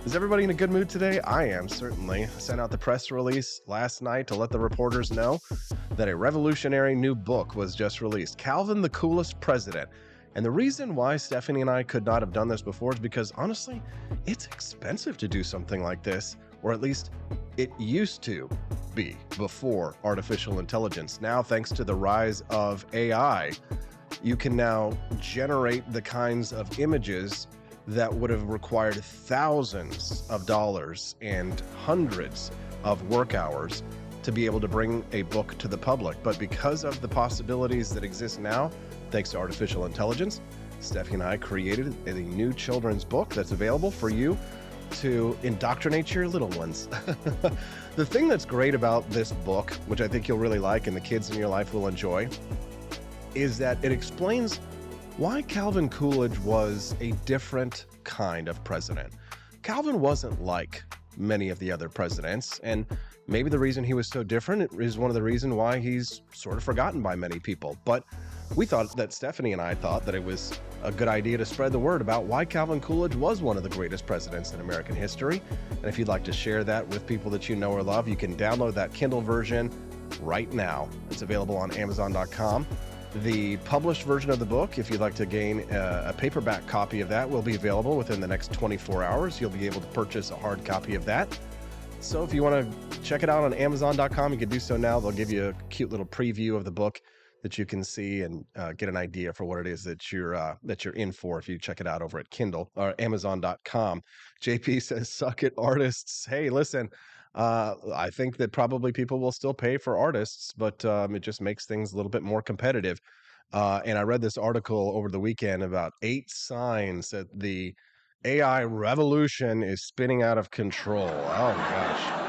Is everybody in a good mood today? I am, certainly. I sent out the press release last night to let the reporters know that a revolutionary new book was just released, Calvin the Coolest President. And the reason why Stephanie and I could not have done this before is because, honestly, it's expensive to do something like this, or at least it used to be before artificial intelligence. Now, thanks to the rise of AI, you can now generate the kinds of images that would have required thousands of dollars and hundreds of work hours to be able to bring a book to the public. But because of the possibilities that exist now, thanks to artificial intelligence, Stephanie and I created a new children's book that's available for you to indoctrinate your little ones. The thing that's great about this book, which I think you'll really like and the kids in your life will enjoy, is that it explains why Calvin Coolidge was a different kind of president. Calvin wasn't like many of the other presidents, and maybe the reason he was so different is one of the reasons why he's sort of forgotten by many people. But we thought that Stephanie and I thought that it was a good idea to spread the word about why Calvin Coolidge was one of the greatest presidents in American history. And if you'd like to share that with people that you know or love, you can download that Kindle version right now. It's available on Amazon.com. The published version of the book, if you'd like to gain a paperback copy of that, will be available within the next 24 hours. You'll be able to purchase a hard copy of that. So if you want to check it out on Amazon.com, you can do so now. They'll give you a cute little preview of the book that you can see and get an idea for what it is that you're in for if you check it out over at Kindle or Amazon.com. JP says, suck it, artists. Hey, listen, I think that probably people will still pay for artists, but it just makes things a little bit more competitive. And I read this article over the weekend about 8 signs that the AI revolution is spinning out of control. Oh, gosh.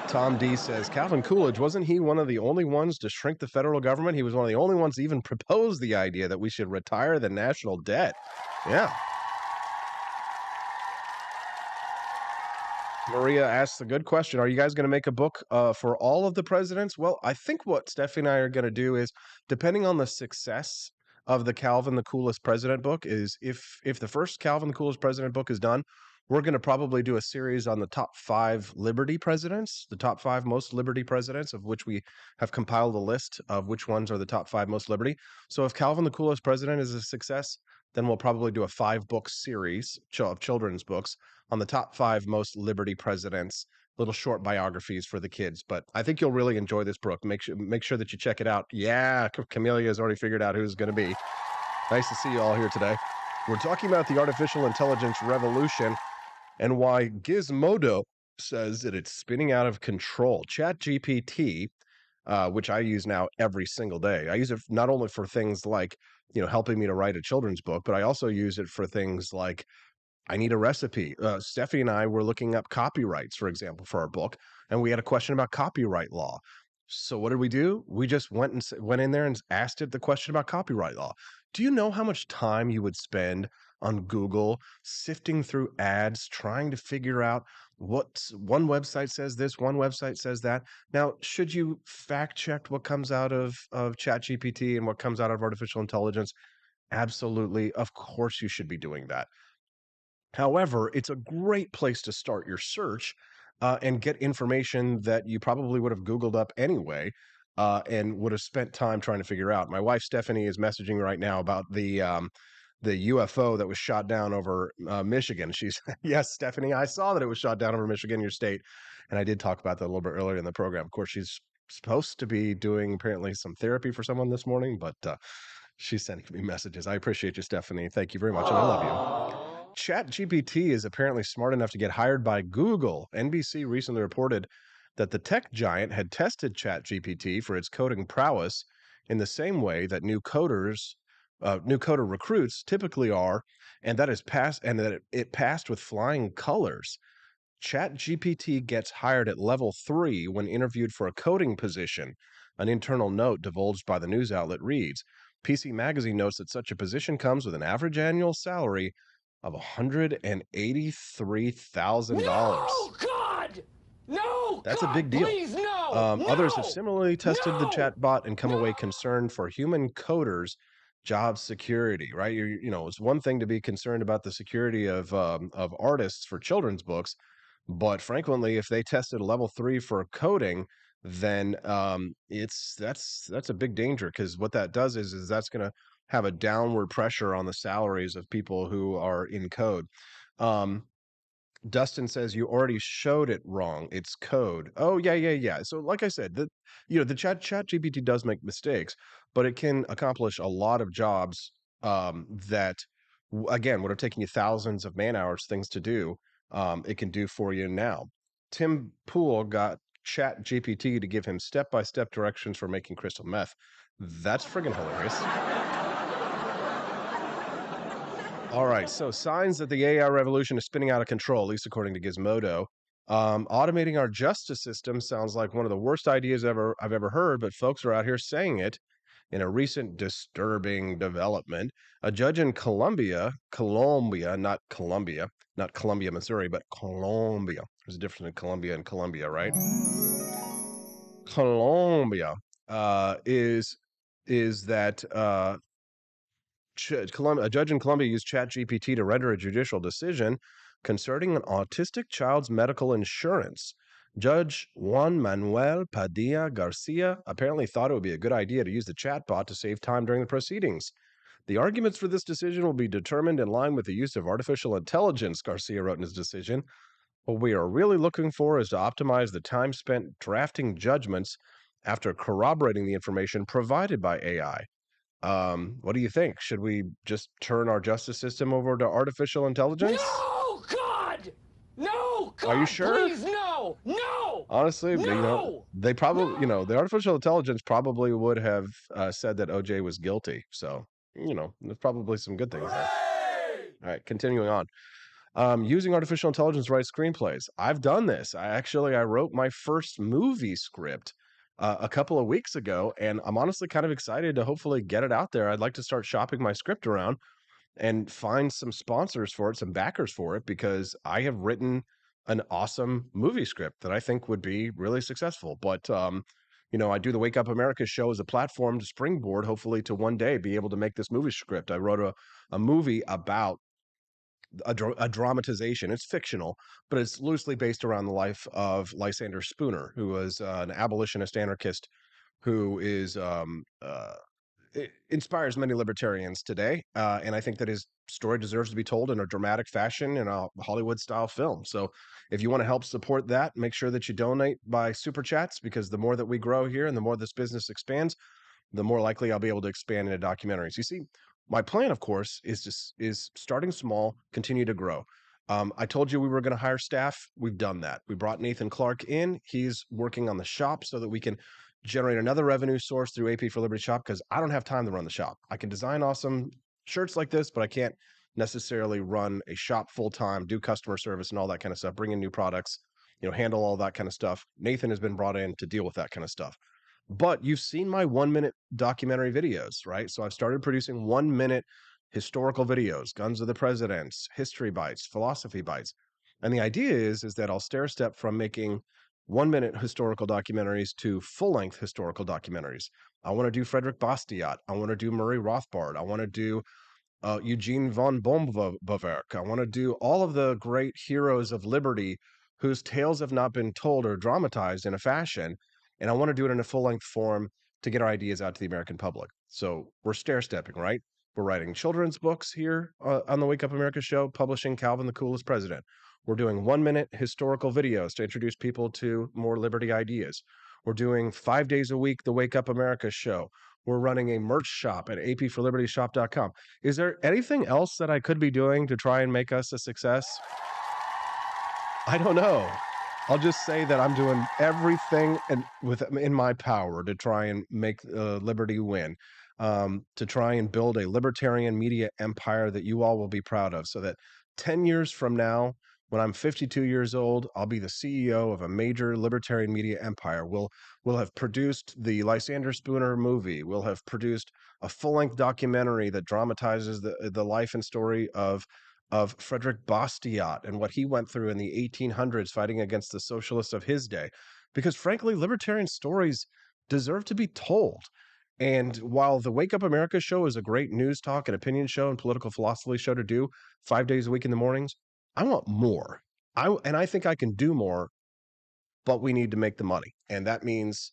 Tom D says, Calvin Coolidge, wasn't he one of the only ones to shrink the federal government? He was one of the only ones to even propose the idea that we should retire the national debt. Yeah. Maria asks a good question. Are you guys going to make a book for all of the presidents? Well, I think what Stephanie and I are going to do is, depending on the success of the Calvin the Coolest President book, is if the first Calvin the Coolest President book is done, we're going to probably do a series on the top 5 liberty presidents, the top 5 most liberty presidents, of which we have compiled a list of which ones are the top 5 most liberty. So if Calvin the Coolest President is a success, then we'll probably do a 5-book series of children's books on the top 5 most liberty presidents little short biographies for the kids. But I think you'll really enjoy this book. Make sure that you check it out. Yeah, Camellia has already figured out who's going to be. Nice to see you all here today. We're talking about the artificial intelligence revolution and why Gizmodo says that it's spinning out of control. ChatGPT, which I use now every single day. I use it not only for things like, helping me to write a children's book, but I also use it for things like I need a recipe. Stephanie and I were looking up copyrights, for example, for our book, and we had a question about copyright law. So what did we do? We just went in there and asked it the question about copyright law. Do you know how much time you would spend on Google sifting through ads, trying to figure out what one website says this, one website says that? Now, should you fact check what comes out of ChatGPT and what comes out of artificial intelligence? Absolutely. Of course you should be doing that. However, it's a great place to start your search and get information that you probably would have Googled up anyway and would have spent time trying to figure out. My wife, Stephanie, is messaging right now about the UFO that was shot down over Michigan. She's, yes, Stephanie, I saw that it was shot down over Michigan, your state. And I did talk about that a little bit earlier in the program. Of course, she's supposed to be doing apparently some therapy for someone this morning, but she's sending me messages. I appreciate you, Stephanie. Thank you very much, and I love you. ChatGPT is apparently smart enough to get hired by Google. NBC recently reported that the tech giant had tested ChatGPT for its coding prowess in the same way that new coder recruits typically are, and that it passed with flying colors. ChatGPT gets hired at level 3 when interviewed for a coding position. An internal note divulged by the news outlet reads, PC Magazine notes that such a position comes with an average annual salary of $183,000. No, God! No! That's God, a big deal. Please, no! Others have similarly tested the chatbot and come away concerned for human coders' job security, right? It's one thing to be concerned about the security of artists for children's books, but frequently, if they tested a level 3 for coding, then that's a big danger, because what that does is that's going to have a downward pressure on the salaries of people who are in code. Dustin says you already showed it wrong. It's code. Oh, yeah. So like I said, the chat GPT does make mistakes, but it can accomplish a lot of jobs that again would have taken you thousands of man hours, things to do. It can do for you now. Tim Poole got Chat GPT to give him step-by-step directions for making crystal meth. That's friggin' hilarious. All right, so signs that the AI revolution is spinning out of control, at least according to Gizmodo. Automating our justice system sounds like one of the worst ideas I've ever heard, but folks are out here saying it. In a recent disturbing development, a judge in Colombia, not Columbia, Missouri, but Colombia. There's a difference in Colombia and Colombia, right? Colombia is that a judge in Colombia used ChatGPT to render a judicial decision concerning an autistic child's medical insurance. Judge Juan Manuel Padilla Garcia apparently thought it would be a good idea to use the chatbot to save time during the proceedings. The arguments for this decision will be determined in line with the use of artificial intelligence, Garcia wrote in his decision. What we are really looking for is to optimize the time spent drafting judgments after corroborating the information provided by AI. What do you think? Should we just turn our justice system over to artificial intelligence? No, God! No, God! Are you sure? Please, no! No! Honestly, No! they probably, the artificial intelligence probably would have said that OJ was guilty. So, there's probably some good things there. All right, continuing on. Using artificial intelligence to write screenplays. I've done this. I wrote my first movie script a couple of weeks ago, and I'm honestly kind of excited to hopefully get it out there. I'd like to start shopping my script around and find some sponsors for it, some backers for it, because I have written an awesome movie script that I think would be really successful. But I do the Wake Up America show as a platform to springboard, hopefully, to one day be able to make this movie script. I wrote a movie about a dramatization. It's fictional, but it's loosely based around the life of Lysander Spooner, who was an abolitionist anarchist who is inspires many libertarians today. And I think that his story deserves to be told in a dramatic fashion in a Hollywood-style film. So if you want to help support that, make sure that you donate by Super Chats, because the more that we grow here and the more this business expands, the more likely I'll be able to expand into documentaries. You see, my plan, of course, is starting small, continue to grow. I told you we were going to hire staff. We've done that. We brought Nathan Clark in. He's working on the shop so that we can generate another revenue source through AP for Liberty Shop, because I don't have time to run the shop. I can design awesome shirts like this, but I can't necessarily run a shop full time, do customer service and all that kind of stuff, bring in new products, handle all that kind of stuff. Nathan has been brought in to deal with that kind of stuff. But you've seen my 1 minute documentary videos, right? So I've started producing 1 minute historical videos, Guns of the Presidents, History Bites, Philosophy Bites. And the idea is that I'll stair step from making 1 minute historical documentaries to full-length historical documentaries. I want to do Frederick Bastiat. I want to do Murray Rothbard. I want to do Eugene von Bomberg. I want to do all of the great heroes of liberty whose tales have not been told or dramatized in a fashion. And I want to do it in a full-length form to get our ideas out to the American public. So we're stair-stepping, right? We're writing children's books here on the Wake Up America show, publishing Calvin the Coolest President. We're doing 1 minute historical videos to introduce people to more liberty ideas. We're doing 5 days a week the Wake Up America show. We're running a merch shop at apforlibertyshop.com. Is there anything else that I could be doing to try and make us a success? I don't know. I'll just say that I'm doing everything in my power to try and make liberty win, to try and build a libertarian media empire that you all will be proud of, so that 10 years from now, when I'm 52 years old, I'll be the CEO of a major libertarian media empire. We'll have produced the Lysander Spooner movie. We'll have produced a full-length documentary that dramatizes the life and story of Frederick Bastiat and what he went through in the 1800s fighting against the socialists of his day. Because frankly, libertarian stories deserve to be told. And while the Wake Up America show is a great news talk and opinion show and political philosophy show to do 5 days a week in the mornings, I want more. I think I can do more, but we need to make the money. And that means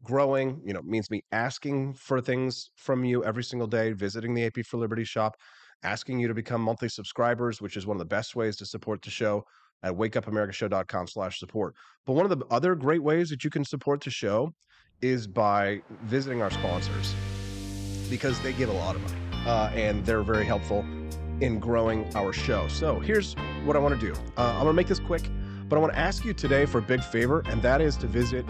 growing, means me asking for things from you every single day, visiting the AP for Liberty shop, asking you to become monthly subscribers, which is one of the best ways to support the show at wakeupamericashow.com/support. But one of the other great ways that you can support the show is by visiting our sponsors, because they give a lot of money and they're very helpful in growing our show. So here's what I want to do. I'm going to make this quick, but I want to ask you today for a big favor, and that is to visit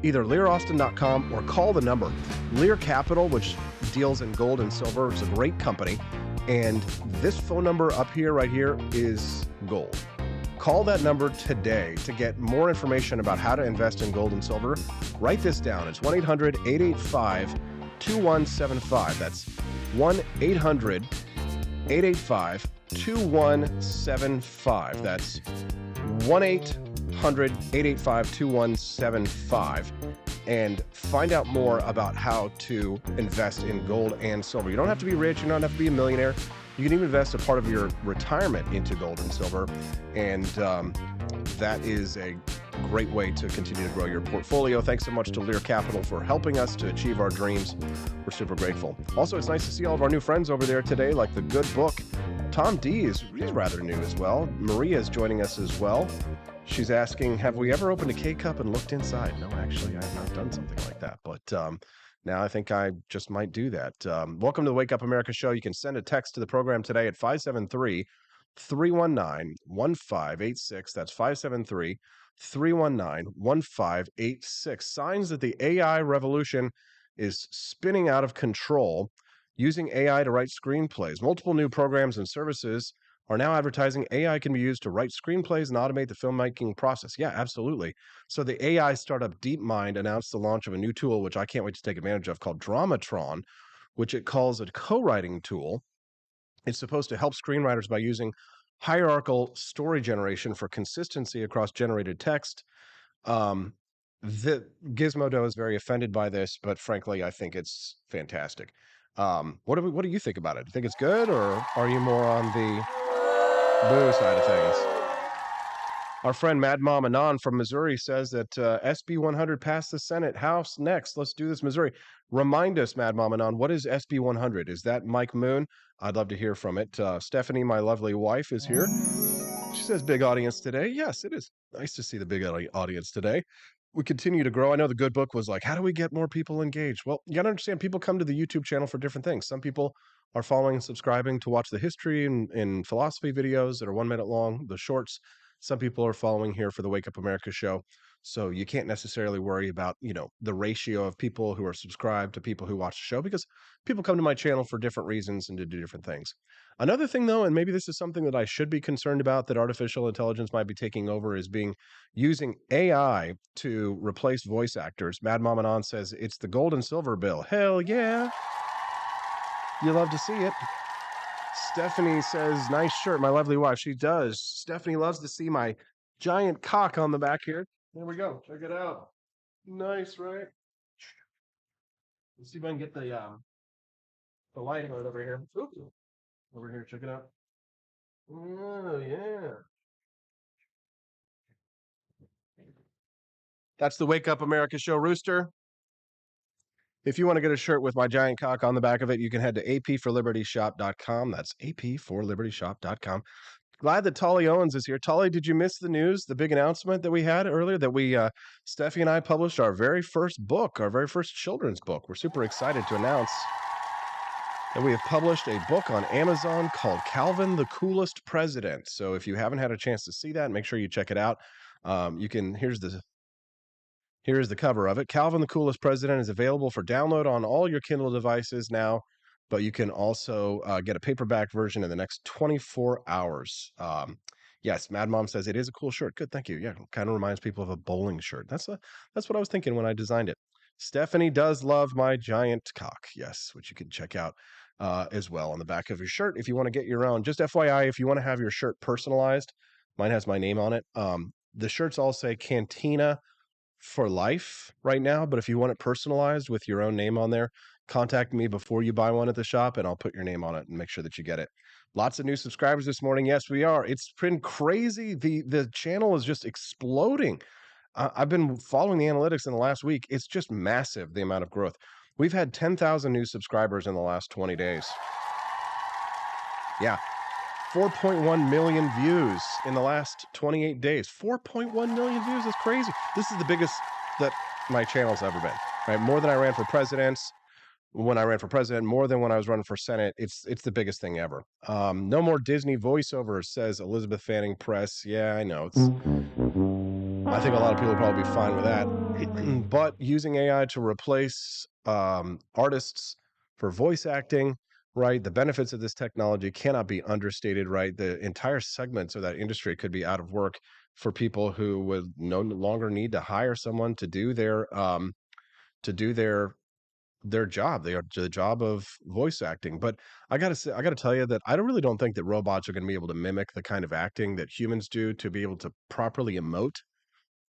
either learaustin.com or call the number. Lear Capital, which deals in gold and silver, is a great company. And this phone number up here, right here, is gold. Call that number today to get more information about how to invest in gold and silver. Write this down. It's 1-800-885-2175. That's 1-800-885-2175. That's 1-800-885-2175. And find out more about how to invest in gold and silver. You don't have to be rich. You don't have to be a millionaire. You can even invest a part of your retirement into gold and silver. And that is a great way to continue to grow your portfolio. Thanks so much to Lear Capital for helping us to achieve our dreams. We're super grateful. Also, it's nice to see all of our new friends over there today, like The Good Book. Tom D he's rather new as well. Maria is joining us as well. She's asking, have we ever opened a K-Cup and looked inside? No, actually, I have not done something like that. But now I think I just might do that. Welcome to the Wake Up America show. You can send a text to the program today at 573-319-1586. That's 573-319-1586. Signs that the AI revolution is spinning out of control. Using AI to write screenplays. Multiple new programs and services are now advertising AI can be used to write screenplays and automate the filmmaking process. Yeah, absolutely. So the AI startup DeepMind announced the launch of a new tool, which I can't wait to take advantage of, called Dramatron, which it calls a co-writing tool. It's supposed to help screenwriters by using hierarchical story generation for consistency across generated text. The Gizmodo is very offended by this, but frankly, I think it's fantastic. What do you think about it? Do you think it's good, or are you more on the boo side of things? Our friend Mad Mom Anon from Missouri says that SB 100 passed the Senate. House next. Let's do this, Missouri. Remind us, Mad Mom Anon, what is SB 100? Is that Mike Moon? I'd love to hear from it. Stephanie, my lovely wife, is here. She says big audience today. Yes, it is nice to see the big audience today. We continue to grow. I know the good book was like, how do we get more people engaged? Well, you got to understand, people come to the YouTube channel for different things. Some people are following and subscribing to watch the history and philosophy videos that are 1 minute long, the shorts. Some people are following here for the Wake Up America show. So you can't necessarily worry about, the ratio of people who are subscribed to people who watch the show, because people come to my channel for different reasons and to do different things. Another thing, though, and maybe this is something that I should be concerned about that artificial intelligence might be taking over, is using AI to replace voice actors. Mad Mom Anon says it's the gold and silver bill. Hell yeah. You love to see it. Stephanie says, nice shirt, my lovely wife. She does. Stephanie loves to see my giant cock on the back here. There we go. Check it out. Nice, right? Let's see if I can get the light on over here. Oops. Over here, check it out. Oh, yeah. That's the Wake Up America show rooster. If you want to get a shirt with my giant cock on the back of it, you can head to apforlibertyshop.com. That's apforlibertyshop.com. Glad that Tolly Owens is here. Tolly, did you miss the news, the big announcement that we had earlier, that Steffi and I published our very first book, our very first children's book? We're super excited to announce that we have published a book on Amazon called Calvin the Coolest President. So if you haven't had a chance to see that, make sure you check it out. Here's the cover of it. Calvin the Coolest President is available for download on all your Kindle devices now, but you can also get a paperback version in the next 24 hours. Yes, Mad Mom says it is a cool shirt. Good, thank you. Yeah, kind of reminds people of a bowling shirt. That's what I was thinking when I designed it. Stephanie does love my giant cock, yes, which you can check out as well on the back of your shirt if you want to get your own. Just FYI, if you want to have your shirt personalized, mine has my name on it. The shirts all say Cantina for life right now, but if you want it personalized with your own name on there, contact me before you buy one at the shop and I'll put your name on it and make sure that you get it. Lots of new subscribers this morning. Yes, we are. It's been crazy. The channel is just exploding. I've been following the analytics in the last week. It's just massive, the amount of growth. We've had 10,000 new subscribers in the last 20 days. Yeah. 4.1 million views in the last 28 days. 4.1 million views. That's crazy. This is the biggest that my channel's ever been, right? More than I ran for presidents. When I ran for president, more than when I was running for Senate. It's the biggest thing ever. No more Disney voiceovers, says Elizabeth Fanning Press. Yeah, I know. I think a lot of people would probably be fine with that. But using AI to replace artists for voice acting, right? The benefits of this technology cannot be understated, right? The entire segments of that industry could be out of work for people who would no longer need to hire someone to do their job. The job of voice acting. But I gotta tell you that I really don't think that robots are going to be able to mimic the kind of acting that humans do to be able to properly emote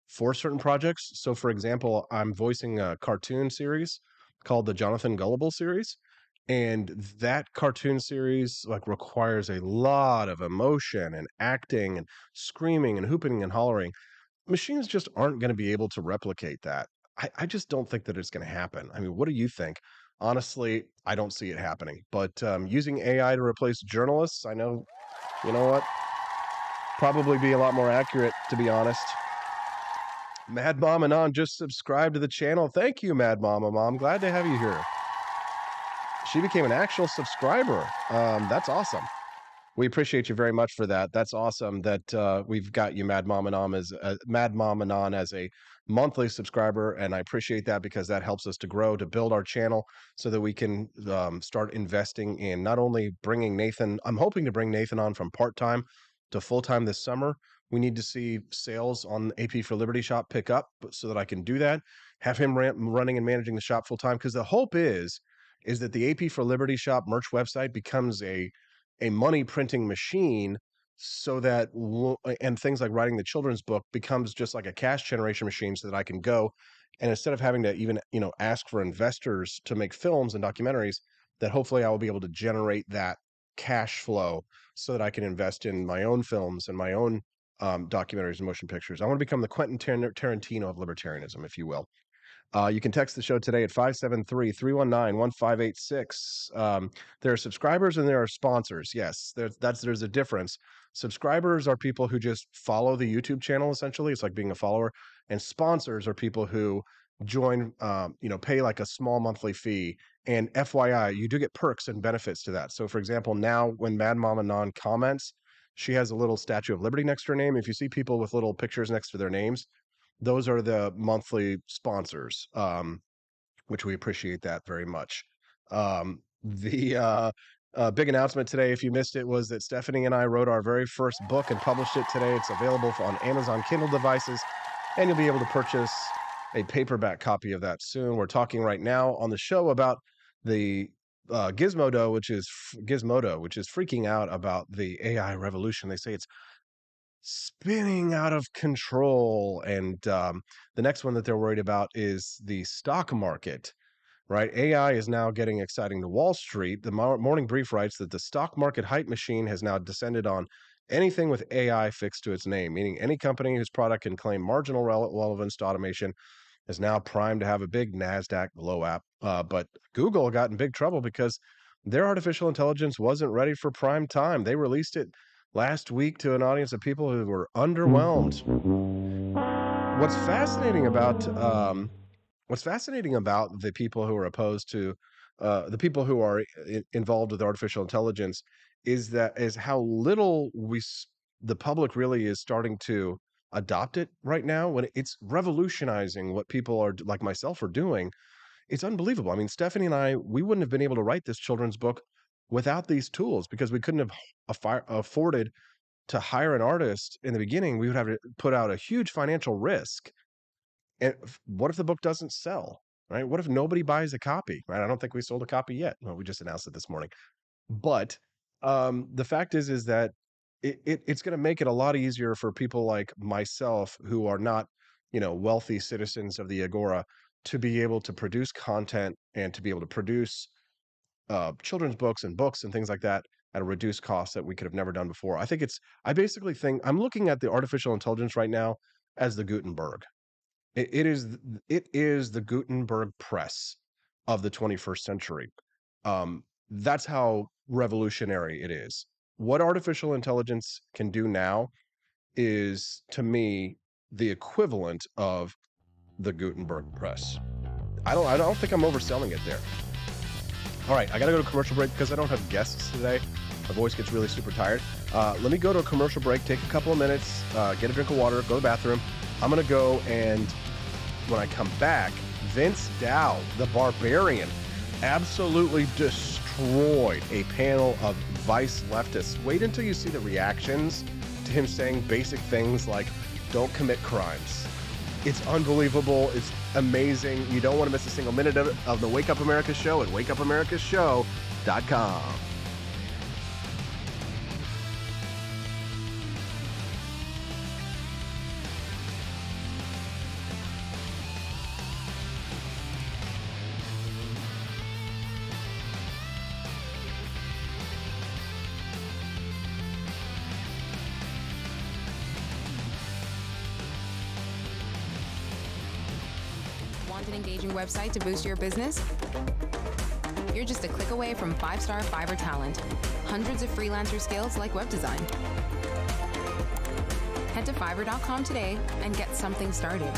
for certain projects. So, for example, I'm voicing a cartoon series called the Jonathan Gullible series. And that cartoon series requires a lot of emotion and acting and screaming and hooping and hollering. Machines just aren't going to be able to replicate that. I just don't think that it's going to happen. I mean, what do you think? Honestly, I don't see it happening. But using AI to replace journalists, I know, you know what? Probably be a lot more accurate, to be honest. Mad Mom Anon just subscribed to the channel. Thank you, Mad Mama Mom. Glad to have you here. She became an actual subscriber. That's awesome. We appreciate you very much for that. That's awesome that we've got you, Mad Mom Anon, as a monthly subscriber, and I appreciate that because that helps us to grow, to build our channel, so that we can start investing in not only bringing Nathan. I'm hoping to bring Nathan on from part-time to full-time this summer. We need to see sales on AP for Liberty shop pick up so that I can do that. Have him running and managing the shop full-time, because the hope is that the AP for Liberty shop merch website becomes a money printing machine, so that and things like writing the children's book becomes just like a cash generation machine, so that I can go and instead of having to even ask for investors to make films and documentaries, that hopefully I will be able to generate that cash flow so that I can invest in my own films and my own documentaries and motion pictures. I want to become the Quentin Tarantino of libertarianism, if you will. You can text the show today at 573-319-1586. There are subscribers and there are sponsors. Yes, there's a difference. Subscribers are people who just follow the YouTube channel, essentially. It's like being a follower. And sponsors are people who join, pay like a small monthly fee. And FYI, you do get perks and benefits to that. So, for example, now when Mad Mama Non comments, she has a little Statue of Liberty next to her name. If you see people with little pictures next to their names, those are the monthly sponsors, which we appreciate that very much. The big announcement today, if you missed it, was that Stephanie and I wrote our very first book and published it today. It's available on Amazon Kindle devices, and you'll be able to purchase a paperback copy of that soon. We're talking right now on the show about the Gizmodo, which is freaking out about the AI revolution. They say it's spinning out of control. And the next one that they're worried about is the stock market, right? AI is now getting exciting to Wall Street. The Morning Brief writes that the stock market hype machine has now descended on anything with AI fixed to its name, meaning any company whose product can claim marginal relevance to automation is now primed to have a big NASDAQ blow up. But Google got in big trouble because their artificial intelligence wasn't ready for prime time. They released it last week to an audience of people who were underwhelmed. What's fascinating about the people who are opposed to the people who are involved with artificial intelligence is how little the public really is starting to adopt it right now, when it's revolutionizing what people are like myself are doing. It's unbelievable. I mean, Stephanie and I, we wouldn't have been able to write this children's book without these tools, because we couldn't have afforded to hire an artist in the beginning. We would have to put out a huge financial risk. And what if the book doesn't sell, right? What if nobody buys a copy, right? I don't think we sold a copy yet. Well, we just announced it this morning. But the fact is that it's going to make it a lot easier for people like myself, who are not, wealthy citizens of the Agora, to be able to produce content and to be able to produce children's books and things like that at a reduced cost that we could have never done before. I basically think I'm looking at the artificial intelligence right now as the Gutenberg. It is the Gutenberg press of the 21st century. That's how revolutionary it is. What artificial intelligence can do now is, to me, the equivalent of the Gutenberg press. I don't think I'm overselling it there. All right, I got to go to a commercial break because I don't have guests today. My voice gets really super tired. Let me go to a commercial break, take a couple of minutes, get a drink of water, go to the bathroom. I'm going to go, and when I come back, Vince Dow, the barbarian, absolutely destroyed a panel of Vice leftists. Wait until you see the reactions to him saying basic things like, don't commit crimes. It's unbelievable. It's amazing. You don't want to miss a single minute of the Wake Up America show at wakeupAmericaShow.com. Want an engaging website to boost your business? You're just a click away from 5-star Fiverr talent. Hundreds of freelancer skills like web design. Head to Fiverr.com today and get something started.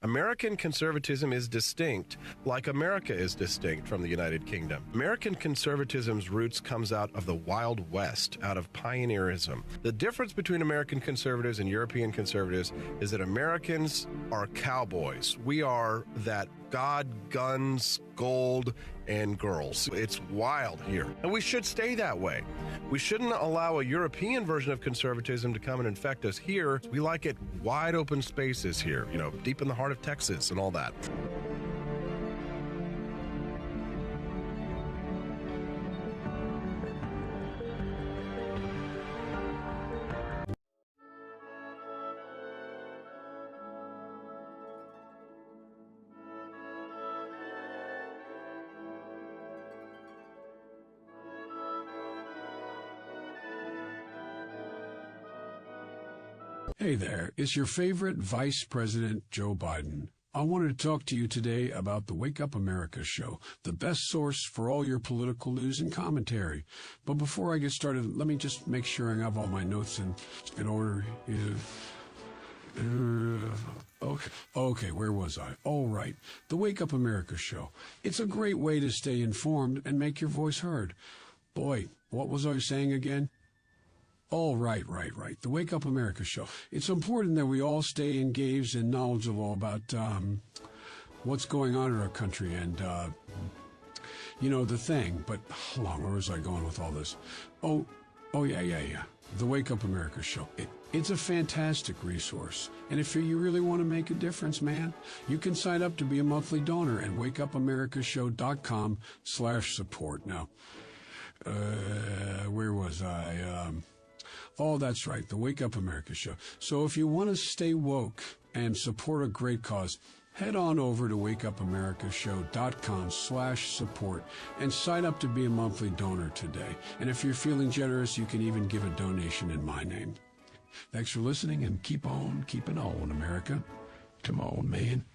American conservatism is distinct, like America is distinct from the United Kingdom. American conservatism's roots comes out of the Wild West, out of pioneerism. The difference between American conservatives and European conservatives is that Americans are cowboys. We are that God, guns, gold, and girls. It's wild here, and we should stay that way. We shouldn't allow a European version of conservatism to come and infect us here. We like it wide open spaces here, deep in the heart of Texas and all that. Hey there, it's your favorite Vice President Joe Biden. I wanted to talk to you today about the Wake Up America show, the best source for all your political news and commentary. But before I get started, let me just make sure I have all my notes in order. Okay, where was I? All right, the Wake Up America show. It's a great way to stay informed and make your voice heard. Boy, what was I saying again? Oh, right. The Wake Up America show. It's important that we all stay engaged and knowledgeable about what's going on in our country and, the thing. But hold on, where was I going with all this? Oh, yeah. The Wake Up America show. It's a fantastic resource. And if you really want to make a difference, man, you can sign up to be a monthly donor at wakeupAmericaShow.com/support. Now, where was I? Oh, that's right, the Wake Up America show. So if you want to stay woke and support a great cause, head on over to wakeupAmericaShow.com/support and sign up to be a monthly donor today. And if you're feeling generous, you can even give a donation in my name. Thanks for listening, and keep on keeping on, America. Come on, man.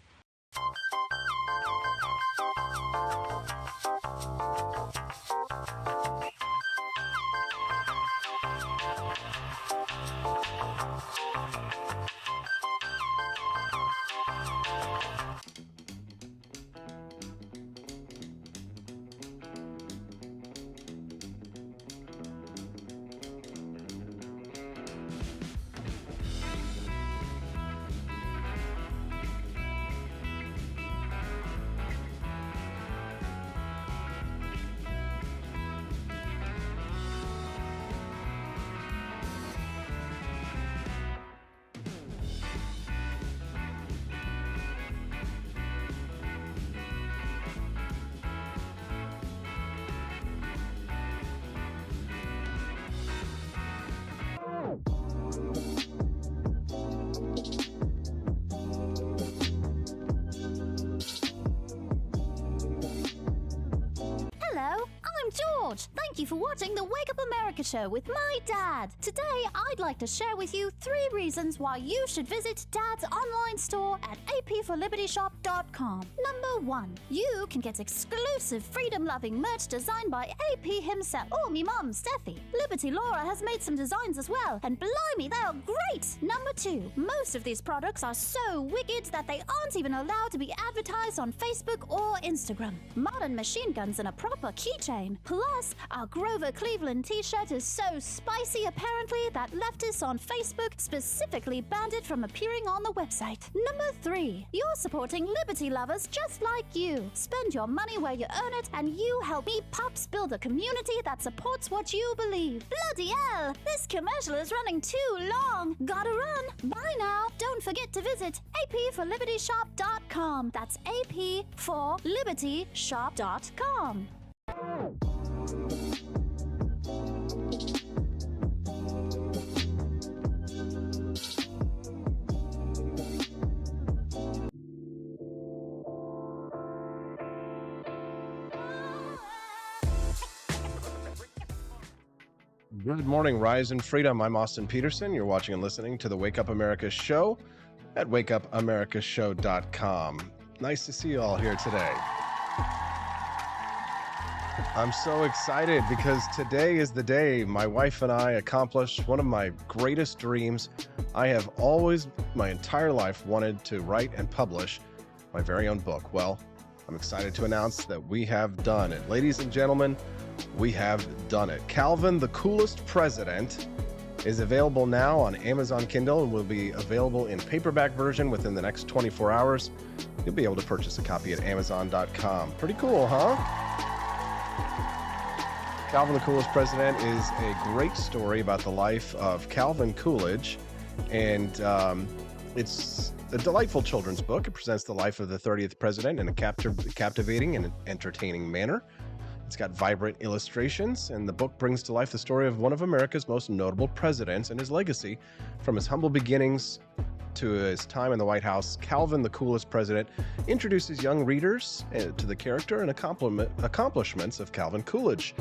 Thank you for watching the Wake Up America show with my dad. Today, I'd like to share with you 3 reasons why you should visit Dad's online store at apforlibertyshop.com. Number 1, you can get exclusive freedom-loving merch designed by AP himself or me mum, Steffi. Liberty Laura has made some designs as well, and blimey, they are great! Number 2, most of these products are so wicked that they aren't even allowed to be advertised on Facebook or Instagram. Modern machine guns and a proper keychain. Plus, our Grover Cleveland t-shirt is so spicy apparently that leftists on Facebook specifically banned it from appearing on the website. Number 3, you're supporting liberty lovers just like you. Spend your money where you earn it, and you help me pups build a community that supports what you believe. Bloody hell, this commercial is running too long. Gotta run. Bye now. Don't forget to visit apforlibertyshop.com. That's apforlibertyshop.com. Good morning, Rise and Freedom. I'm Austin Peterson. You're watching and listening to the Wake Up America show at wakeupAmericaShow.com. Nice to see you all here today. I'm so excited because today is the day my wife and I accomplished one of my greatest dreams. I have always, my entire life, wanted to write and publish my very own book. Well, I'm excited to announce that we have done it. Ladies and gentlemen, we have done it. Calvin, the Coolest President, is available now on Amazon Kindle and will be available in paperback version within the next 24 hours. You'll be able to purchase a copy at Amazon.com. Pretty cool, huh? Calvin, the Coolest President is a great story about the life of Calvin Coolidge, and it's a delightful children's book. It presents the life of the 30th president in a captivating and entertaining manner. It's got vibrant illustrations, and the book brings to life the story of one of America's most notable presidents and his legacy from his humble beginnings to his time in the White House, Calvin, the Coolest President, introduces young readers to the character and accomplishments of Calvin Coolidge,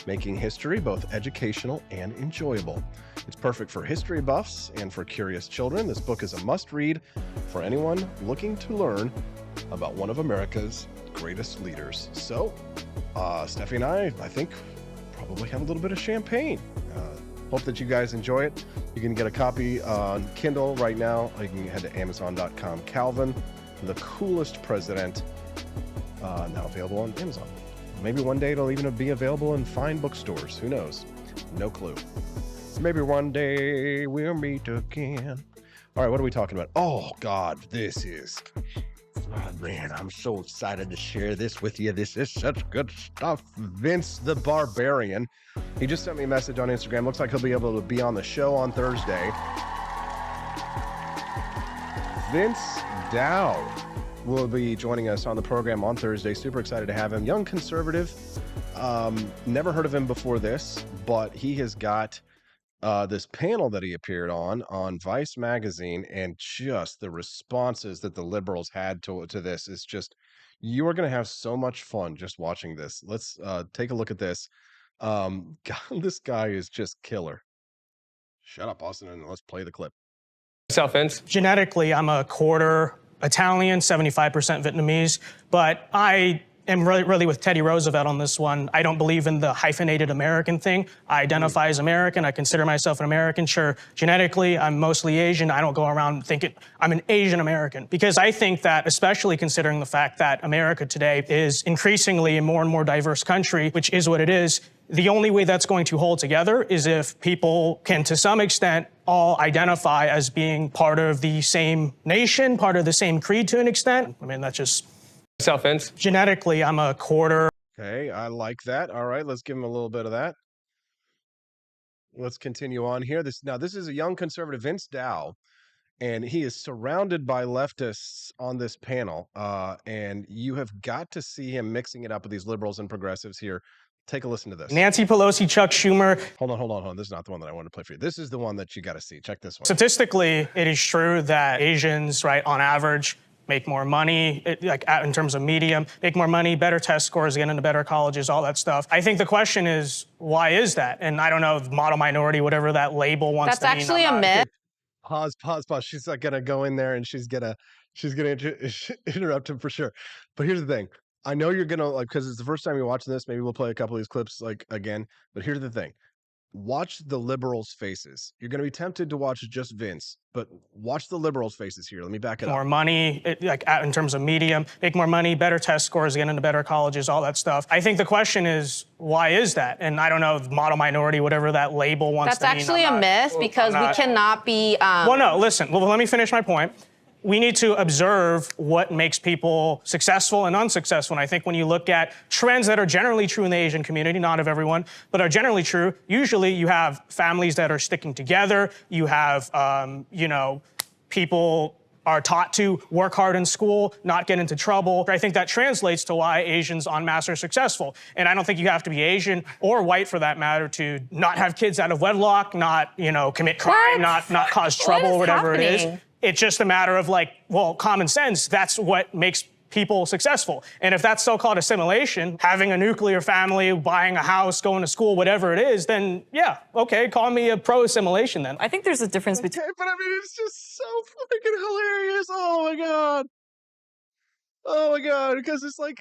making history both educational and enjoyable. It's perfect for history buffs and for curious children. This book is a must-read for anyone looking to learn about one of America's greatest leaders. So, Steffi and I think, probably have a little bit of champagne. Hope that you guys enjoy it. You can get a copy on Kindle right now. You can head to Amazon.com. Calvin, the Coolest President, now available on Amazon. Maybe one day it'll even be available in fine bookstores. Who knows? No clue. Maybe one day we'll meet again. All right, what are we talking about? Oh, God, this is... Oh, man, I'm so excited to share this with you. This is such good stuff. Vince the Barbarian. He just sent me a message on Instagram. Looks like he'll be able to be on the show on Thursday. Vince Dow will be joining us on the program on Thursday. Super excited to have him. Young conservative. Never heard of him before this, but he has got this panel that he appeared on Vice magazine, and just the responses that the liberals had to this is just, you are going to have so much fun just watching this. Let's take a look at this. God, this guy is just killer. Shut up, Austin, and let's play the clip. Self, Vince. Genetically, I'm a quarter Italian, 75% Vietnamese, but I am really with Teddy Roosevelt on this one. I don't believe in the hyphenated American thing. I identify as American. I consider myself an American. Sure, genetically, I'm mostly Asian. I don't go around thinking I'm an Asian American, because I think that, especially considering the fact that America today is increasingly a more and more diverse country, which is what it is, the only way that's going to hold together is if people can, to some extent, all identify as being part of the same nation, part of the same creed to an extent. I mean, that's just... Self, Vince. Genetically, I'm a quarter. Okay, I like that. All right, let's give him a little bit of that. Let's continue on here. This is a young conservative, Vince Dow, and he is surrounded by leftists on this panel. And you have got to see him mixing it up with these liberals and progressives here. Take a listen to this. Nancy Pelosi, Chuck Schumer. Hold on. This is not the one that I want to play for you. This is the one that you got to see. Check this one. Statistically, it is true that Asians, right, on average, make more money, in terms of medium, make more money, better test scores, get into better colleges, all that stuff. I think the question is, why is that? And I don't know, model minority, whatever that label wants to mean. That's actually a myth. Pause. She's not gonna go in there and she's gonna interrupt him for sure. But here's the thing. I know you're gonna, because it's the first time you're watching this, maybe we'll play a couple of these clips again. But here's the thing. Watch the liberals' faces. You're going to be tempted to watch just Vince, but watch the liberals' faces here. Let me back it up. More money, in terms of medium, make more money, better test scores, get into better colleges, all that stuff. I think the question is, why is that? And I don't know, model minority, whatever that label wants to mean. That's actually a myth, because we cannot be... Well, no, listen. Well, let me finish my point. We need to observe what makes people successful and unsuccessful. And I think when you look at trends that are generally true in the Asian community, not of everyone, but are generally true, usually you have families that are sticking together. You have, people are taught to work hard in school, not get into trouble. I think that translates to why Asians en masse are successful. And I don't think you have to be Asian or white, for that matter, to not have kids out of wedlock, not, commit crime, not cause trouble, or whatever it is. It's just a matter of common sense. That's what makes people successful. And if that's so-called assimilation, having a nuclear family, buying a house, going to school, whatever it is, then yeah, okay, call me a pro-assimilation then. I think there's a difference between... But I mean, it's just so freaking hilarious. Oh my God. Because it's like,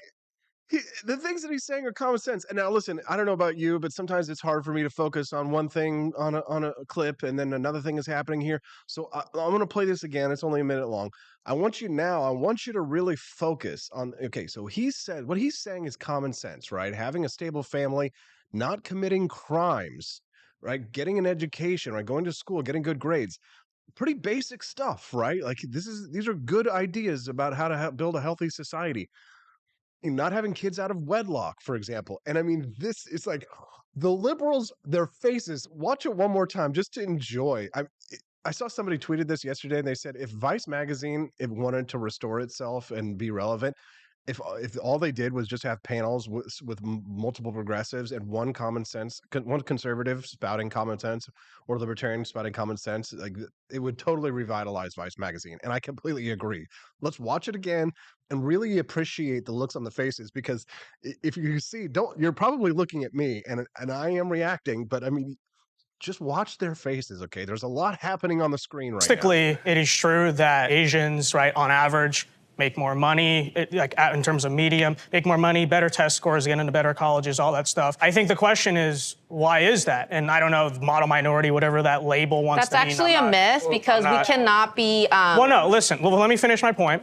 the things that he's saying are common sense. And now listen, I don't know about you, but sometimes it's hard for me to focus on one thing on a clip, and then another thing is happening here. So I'm going to play this again. It's only a minute long. I want you to really focus on, okay, so what he's saying is common sense, right? Having a stable family, not committing crimes, right? Getting an education, right? Going to school, getting good grades. Pretty basic stuff, right? Like these are good ideas about how to build a healthy society. Not having kids out of wedlock, for example. And I mean, this is like the liberals, their faces. Watch it one more time just to enjoy. I saw somebody tweeted this yesterday, and they said if Vice magazine wanted to restore itself and be relevant, if all they did was just have panels with multiple progressives and one conservative spouting common sense or libertarian spouting common sense, like it would totally revitalize Vice magazine. And I completely agree. Let's watch it again and really appreciate the looks on the faces, because if you see, you're probably looking at me and I am reacting, but I mean, just watch their faces, okay? There's a lot happening on the screen right now. Statistically, it is true that Asians, right, on average, make more money, like in terms of medium, make more money, better test scores, get into better colleges, all that stuff. I think the question is, why is that? And I don't know, model minority, whatever that label wants to mean. That's actually a myth, because we cannot be... Well, no, listen. Well, let me finish my point.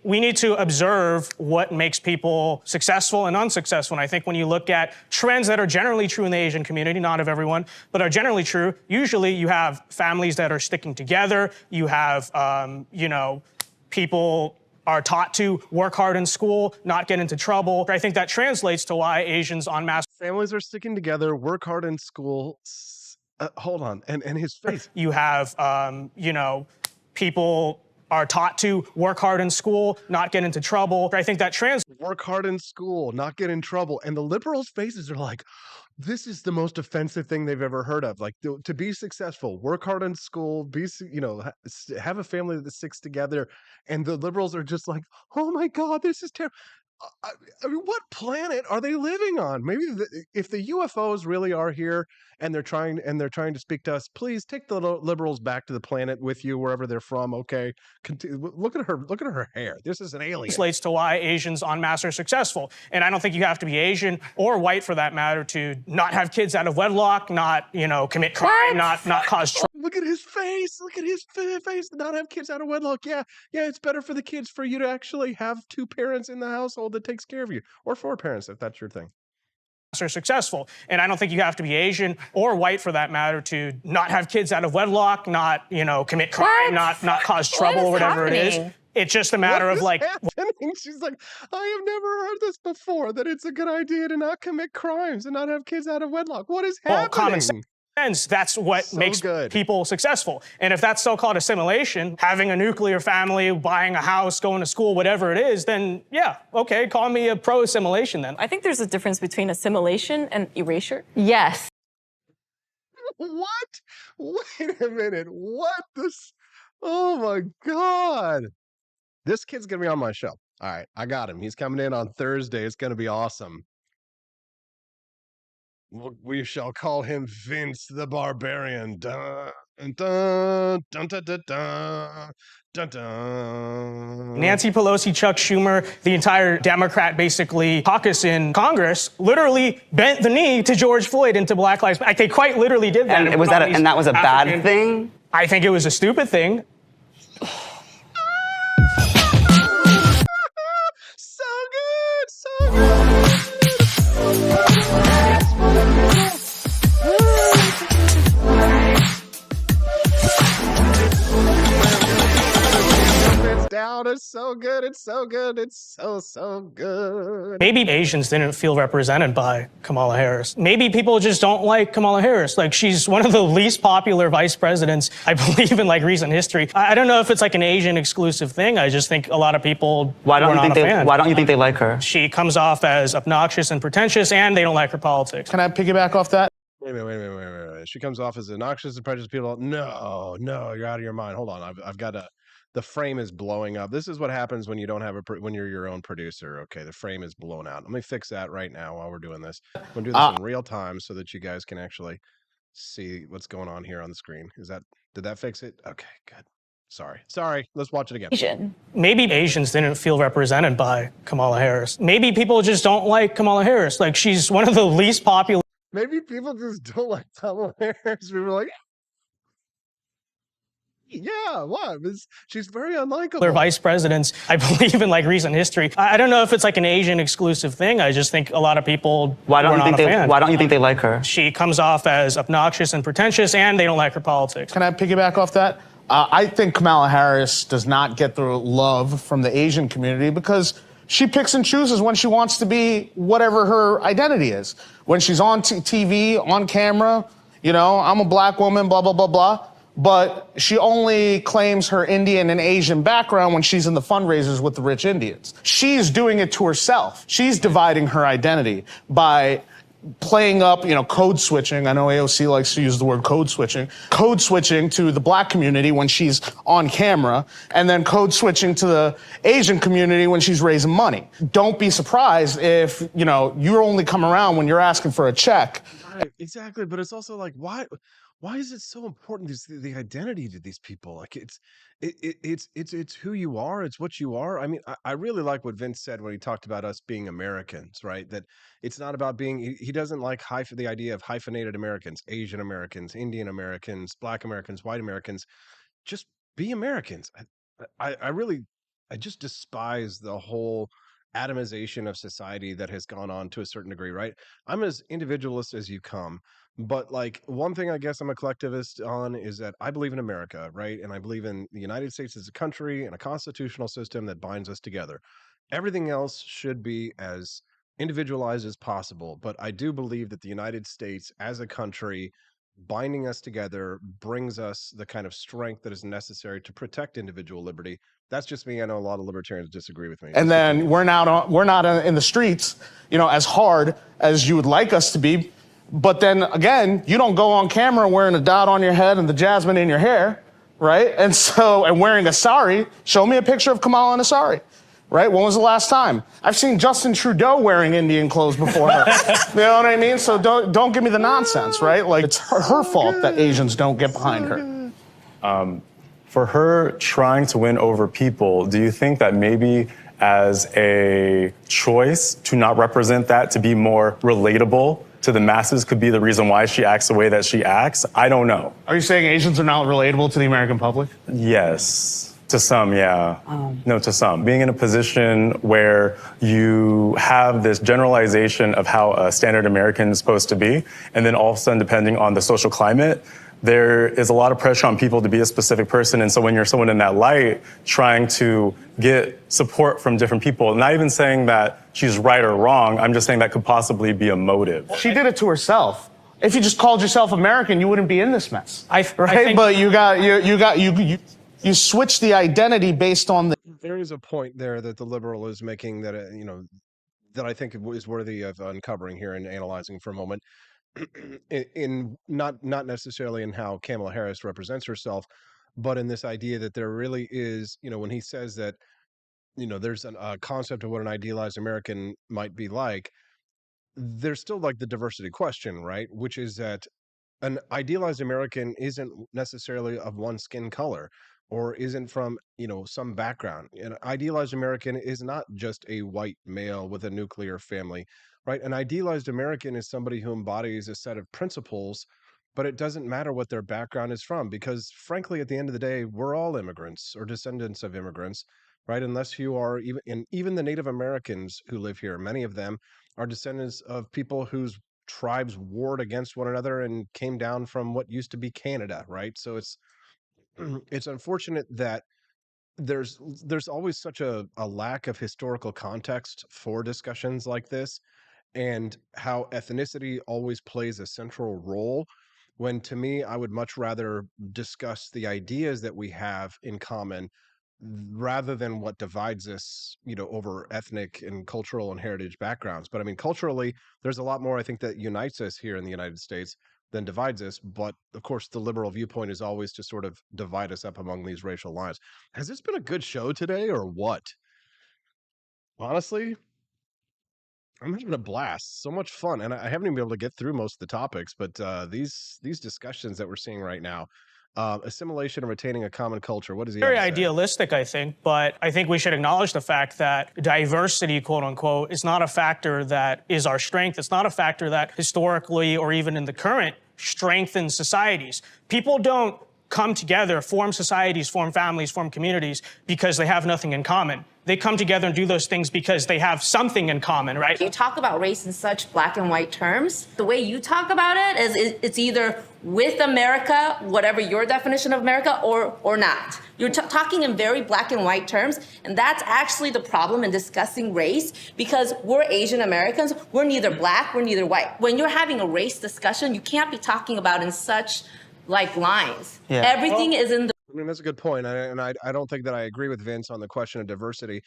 We need to observe what makes people successful and unsuccessful. And I think when you look at trends that are generally true in the Asian community, not of everyone, but are generally true, usually you have families that are sticking together. You have, people are taught to work hard in school, not get into trouble. I think that translates to why Asians en masse... Families are sticking together, work hard in school. Hold on, and his face. You have, people are taught to work hard in school, not get into trouble. I think that work hard in school, not get in trouble. And the liberals' faces are like, this is the most offensive thing they've ever heard of. Like, to be successful, work hard in school, have a family that sticks together. And the liberals are just like, oh my God, this is terrible. I mean, what planet are they living on? Maybe if the UFOs really are here and they're trying to speak to us, please take the liberals back to the planet with you, wherever they're from. Okay, look at her hair. This is an alien. Translates to why Asians en masse are successful, and I don't think you have to be Asian or white for that matter to not have kids out of wedlock, not commit crime, not cause trouble. Look at his face. Look at his face. Not have kids out of wedlock. Yeah, it's better for the kids for you to actually have two parents in the household that takes care of you, or four parents if that's your thing. Are successful, and I don't think you have to be Asian or white for that matter to not have kids out of wedlock, not commit crime, not cause trouble, or whatever it is. It's just a matter of like. She's like, I have never heard this before, that it's a good idea to not commit crimes and not have kids out of wedlock. What is happening? Common sense. That's what makes people successful. And if that's so-called assimilation, having a nuclear family, buying a house, going to school, whatever it is, then yeah, okay, call me a pro-assimilation then. I think there's a difference between assimilation and erasure. Yes. What? Wait a minute. What? Oh my God. This kid's going to be on my show. All right, I got him. He's coming in on Thursday. It's going to be awesome. We shall call him Vince the Barbarian. Dun, dun, dun, dun, dun, dun, dun, dun. Nancy Pelosi, Chuck Schumer, the entire Democrat basically caucus in Congress literally bent the knee to George Floyd and to Black Lives Matter. They quite literally did that. And that was a bad thing? I think it was a stupid thing. So good, so good. Down. It's so good. It's so good. It's so good. Maybe Asians didn't feel represented by Kamala Harris. Maybe people just don't like Kamala Harris. Like, she's one of the least popular vice presidents, I believe, in like recent history. I don't know if it's like an Asian exclusive thing. I just think a lot of people why don't you think they like her? She comes off as obnoxious and pretentious, and they don't like her politics. Can I piggyback off that? Wait a minute. She comes off as obnoxious and prejudiced people. No, you're out of your mind. Hold on. I've got to. The frame is blowing up. This is what happens when you don't have when you're your own producer. Okay, the frame is blown out. Let me fix that right now while we're doing this. I'm gonna do this in real time so that you guys can actually see what's going on here on the screen. Did that fix it? Okay, good. Sorry. Let's watch it again. Maybe Asians didn't feel represented by Kamala Harris. Maybe people just don't like Kamala Harris. Like, she's one of the least popular. Maybe people just don't like Kamala Harris. We were like, yeah, what? She's very unlikable. They're vice presidents, I believe, in like recent history. I don't know if it's like an Asian exclusive thing. I just think a lot of people why don't you think they like her? She comes off as obnoxious and pretentious, and they don't like her politics. Can I piggyback off that? I think Kamala Harris does not get the love from the Asian community because she picks and chooses when she wants to be whatever her identity is. When she's on TV, on camera, I'm a black woman, blah, blah, blah, blah. but she only claims her Indian and Asian background when she's in the fundraisers with the rich Indians. She's doing it to herself. She's dividing her identity by playing up, code switching. I know AOC likes to use the word code switching to the black community when she's on camera, and then code switching to the Asian community when she's raising money. Don't be surprised if, you only come around when you're asking for a check. Right, exactly. But it's also like, why is it so important, the identity to these people? Like it's who you are, it's what you are. I mean, I really like what Vince said when he talked about us being Americans, right? That it's not about being, he doesn't like the idea of hyphenated Americans, Asian Americans, Indian Americans, Black Americans, white Americans. Just be Americans. I just despise the whole atomization of society that has gone on to a certain degree, right? I'm as individualist as you come. But like one thing I guess I'm a collectivist on is that I believe in America, right? And I believe in the United States as a country and a constitutional system that binds us together. Everything else should be as individualized as possible. But I do believe that the United States as a country binding us together brings us the kind of strength that is necessary to protect individual liberty. That's just me. I know a lot of libertarians disagree with me. And then we're not in the streets, as hard as you would like us to be. But then again, you don't go on camera wearing a dot on your head and the jasmine in your hair, right? And wearing a sari. Show me a picture of Kamala in a sari, right? When was the last time? I've seen Justin Trudeau wearing Indian clothes before her. You know what I mean? So don't give me the nonsense, right? Like it's her fault that Asians don't get behind her. For her trying to win over people, do you think that maybe as a choice to not represent that, to be more relatable to the masses, could be the reason why she acts the way that she acts? I don't know. Are you saying Asians are not relatable to the American public? Yes. To some, yeah. No, to some. Being in a position where you have this generalization of how a standard American is supposed to be, and then all of a sudden, depending on the social climate, there is a lot of pressure on people to be a specific person. And so when you're someone in that light, trying to get support from different people, not even saying that she's right or wrong, I'm just saying that could possibly be a motive. She did it to herself. If you just called yourself American, you wouldn't be in this mess. But you switch the identity based on the. There is a point there that the liberal is making that, that I think is worthy of uncovering here and analyzing for a moment. in not necessarily in how Kamala Harris represents herself, but in this idea that there really is, when he says that, there's a concept of what an idealized American might be like, there's still like the diversity question, right? Which is that an idealized American isn't necessarily of one skin color or isn't from, some background. An idealized American is not just a white male with a nuclear family, right? An idealized American is somebody who embodies a set of principles, but it doesn't matter what their background is from, because frankly, at the end of the day, we're all immigrants or descendants of immigrants, right? Unless you are even the Native Americans who live here, many of them are descendants of people whose tribes warred against one another and came down from what used to be Canada, right? So it's unfortunate that there's always such a lack of historical context for discussions like this, and how ethnicity always plays a central role, when to me, I would much rather discuss the ideas that we have in common rather than what divides us, over ethnic and cultural and heritage backgrounds. But I mean, culturally, there's a lot more, I think, that unites us here in the United States than divides us. But of course, the liberal viewpoint is always to sort of divide us up among these racial lines. Has this been a good show today or what? Honestly, I'm having a blast. So much fun. And I haven't even been able to get through most of the topics, but these discussions that we're seeing right now, assimilation and retaining a common culture. What is he? Very idealistic, I think, but I think we should acknowledge the fact that diversity, quote unquote, is not a factor that is our strength. It's not a factor that historically or even in the current strengthens societies. People don't come together, form societies, form families, form communities because they have nothing in common. They come together and do those things because they have something in common, right? You talk about race in such black and white terms. The way you talk about it is it's either with America, whatever your definition of America, or not. You're talking in very black and white terms, and that's actually the problem in discussing race, because we're Asian Americans, we're neither black, we're neither white. When you're having a race discussion, you can't be talking about in such like lines. Yeah. Everything is in the. I mean, that's a good point. And I don't think that I agree with Vince on the question of diversity,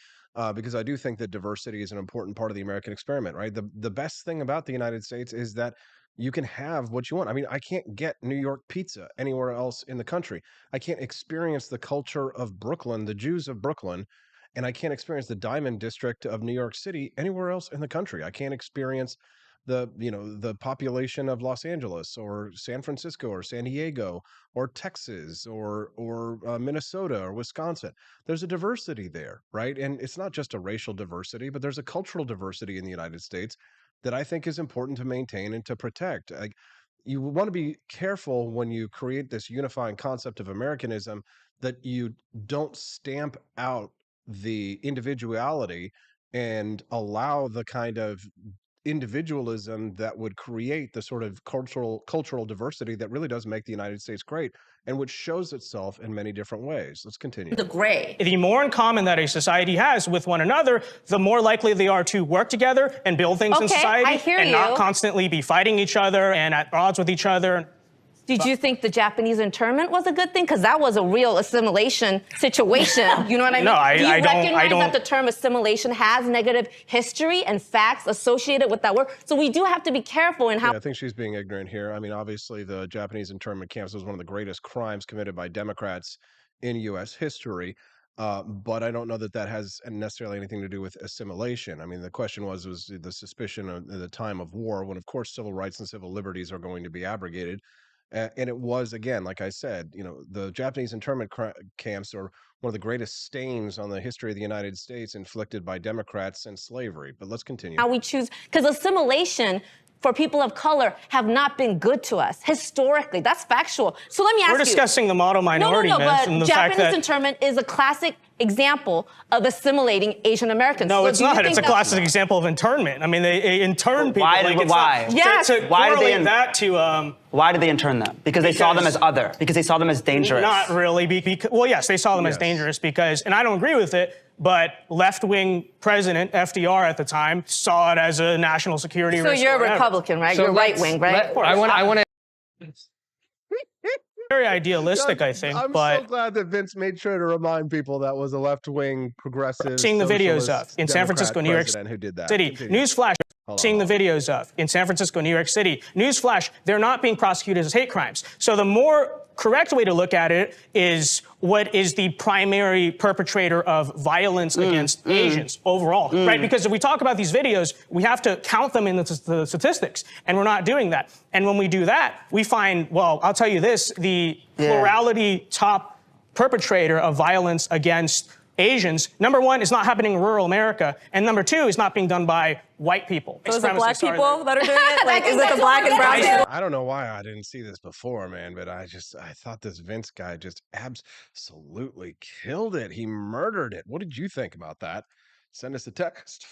because I do think that diversity is an important part of the American experiment, right? The best thing about the United States is that you can have what you want. I mean, I can't get New York pizza anywhere else in the country. I can't experience the culture of Brooklyn, the Jews of Brooklyn, and I can't experience the Diamond District of New York City anywhere else in the country. I can't experience the population of Los Angeles or San Francisco or San Diego or Texas or Minnesota or Wisconsin. There's a diversity there, right? And it's not just a racial diversity, but there's a cultural diversity in the United States that I think is important to maintain and to protect. Like, you want to be careful when you create this unifying concept of Americanism that you don't stamp out the individuality and allow the kind of individualism that would create the sort of cultural diversity that really does make the United States great and which shows itself in many different ways. Let's continue. The gray. The more in common that a society has with one another, the more likely they are to work together and build things in society and not constantly be fighting each other and at odds with each other. Did you think the Japanese internment was a good thing? Because that was a real assimilation situation. You know what I mean? No, Do you I recognize don't. that the term assimilation has negative history and facts associated with that word? So we do have to be careful in how. Yeah, I think she's being ignorant here. I mean, obviously, the Japanese internment camps was one of the greatest crimes committed by Democrats in U.S. history. But I don't know that that has necessarily anything to do with assimilation. I mean, the question was the suspicion of the time of war, when, of course, civil rights and civil liberties are going to be abrogated. And it was, again, like I said, the Japanese internment camps are one of the greatest stains on the history of the United States inflicted by Democrats since slavery. But let's continue. How we choose, because assimilation for people of color have not been good to us historically. That's factual. So let me ask you. We're discussing the model minority myth but and the fact Japanese that internment is a classic example of assimilating Asian Americans. No, So it's do you not. think It's a that- classic example of internment. I mean, they intern people. Why? Like, it's Why? Not, Yes. To Why did they correlate that to Why did they intern them? Because they saw them as other. Because they saw them as dangerous. Not really. Well, yes, they saw them as dangerous because, and I don't agree with it, but left-wing president FDR at the time saw it as a national security So risk. you're or a whatever. Republican, right? You're right-wing, right? I want to. Very idealistic, I think, I'm but so glad that Vince made sure to remind people that was a left-wing progressive. seeing the videos of in San Democrat Francisco, New York president who did that. City. Continue. Newsflash. Seeing the videos of in San Francisco, New York City. Newsflash, they're not being prosecuted as hate crimes. So the more correct way to look at it is what is the primary perpetrator of violence against Asians overall, right? Because if we talk about these videos, we have to count them in the statistics, and we're not doing that. And when we do that, we find, well, I'll tell you this, the plurality top perpetrator of violence against Asians, number one, is not happening in rural America, and number two, is not being done by white people. So is it black people that are doing it? Like, is it the black and brown people? I don't know why I didn't see this before, man, but I thought this Vince guy just absolutely killed it. He murdered it. What did you think about that? Send us a text,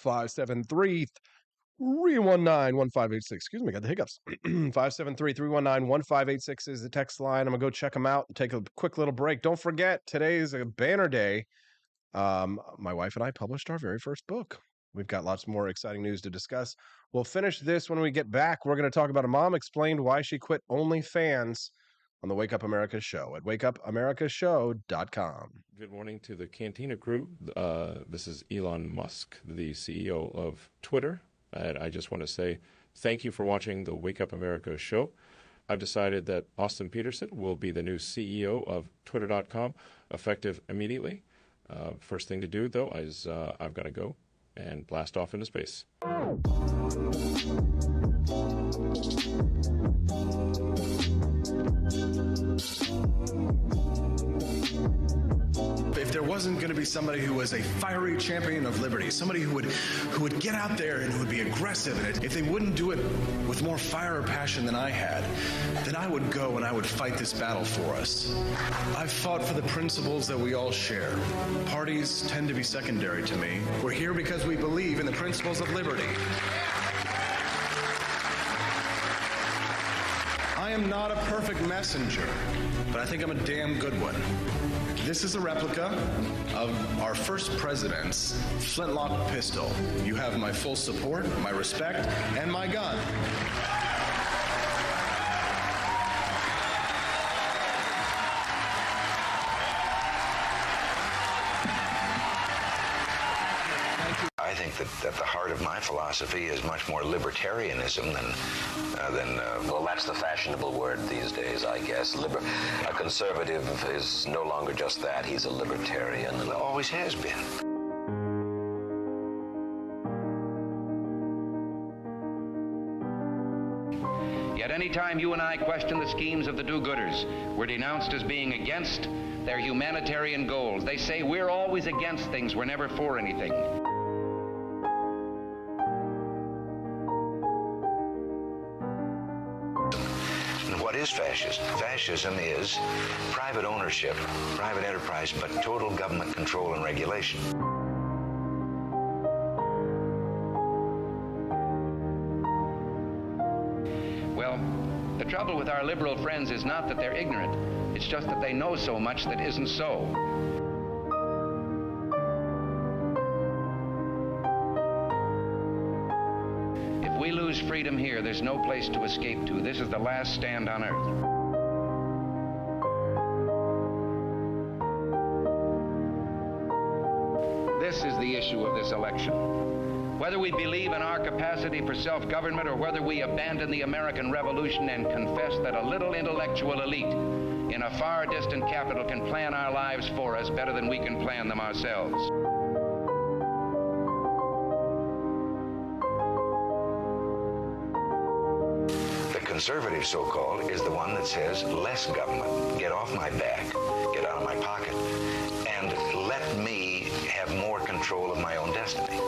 573-319-1586. Excuse me, got the hiccups. 573-319-1586 is the text line. I'm going to go check them out and take a quick little break. Don't forget, today is a banner day. My wife and I published our very first book. We've got lots more exciting news to discuss. We'll finish this when we get back. We're going to talk about a mom explained why she quit OnlyFans on the Wake Up America show at wakeupAmericaShow.com. Good morning to the Cantina crew. This is Elon Musk, the CEO of Twitter. And I just want to say thank you for watching the Wake Up America show. I've decided that Austin Peterson will be the new CEO of Twitter.com, effective immediately. First thing to do, though, is I've got to go and blast off into space. If there wasn't going to be somebody who was a fiery champion of liberty, somebody who would get out there and who would be aggressive, and if they wouldn't do it with more fire or passion than I had, then I would go and I would fight this battle for us. I've fought for the principles that we all share. Parties tend to be secondary to me. We're here because we believe in the principles of liberty. I am not a perfect messenger, but I think I'm a damn good one. This is a replica of our first president's flintlock pistol. You have my full support, my respect, and my gun. philosophy is much more libertarianism than well, that's the fashionable word these days, I guess. A conservative is no longer just that. He's a libertarian. And always has been. Yet any time you and I question the schemes of the do-gooders, we're denounced as being against their humanitarian goals. They say we're always against things, we're never for anything. And what is fascism? Fascism is private ownership, private enterprise, but total government control and regulation. Well, the trouble with our liberal friends is not that they're ignorant. It's just that they know so much that isn't so. If we lose freedom here, there's no place to escape to. This is the last stand on earth. This is the issue of this election. Whether we believe in our capacity for self-government or whether we abandon the American Revolution and confess that a little intellectual elite in a far distant capital can plan our lives for us better than we can plan them ourselves. The conservative, so-called, is the one that says less government. Get off my back, get out of my pocket, and let me have more control of my own destiny.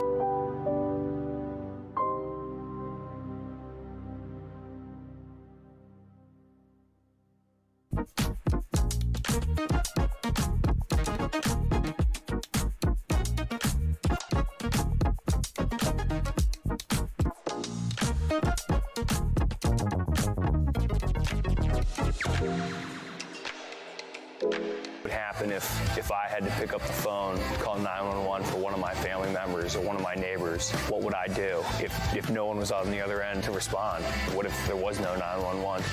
What would happen if I had to pick up the phone, call 911 for one of my family members or one of my neighbors? What would I do if no one was on the other end to respond? What if there was no 911?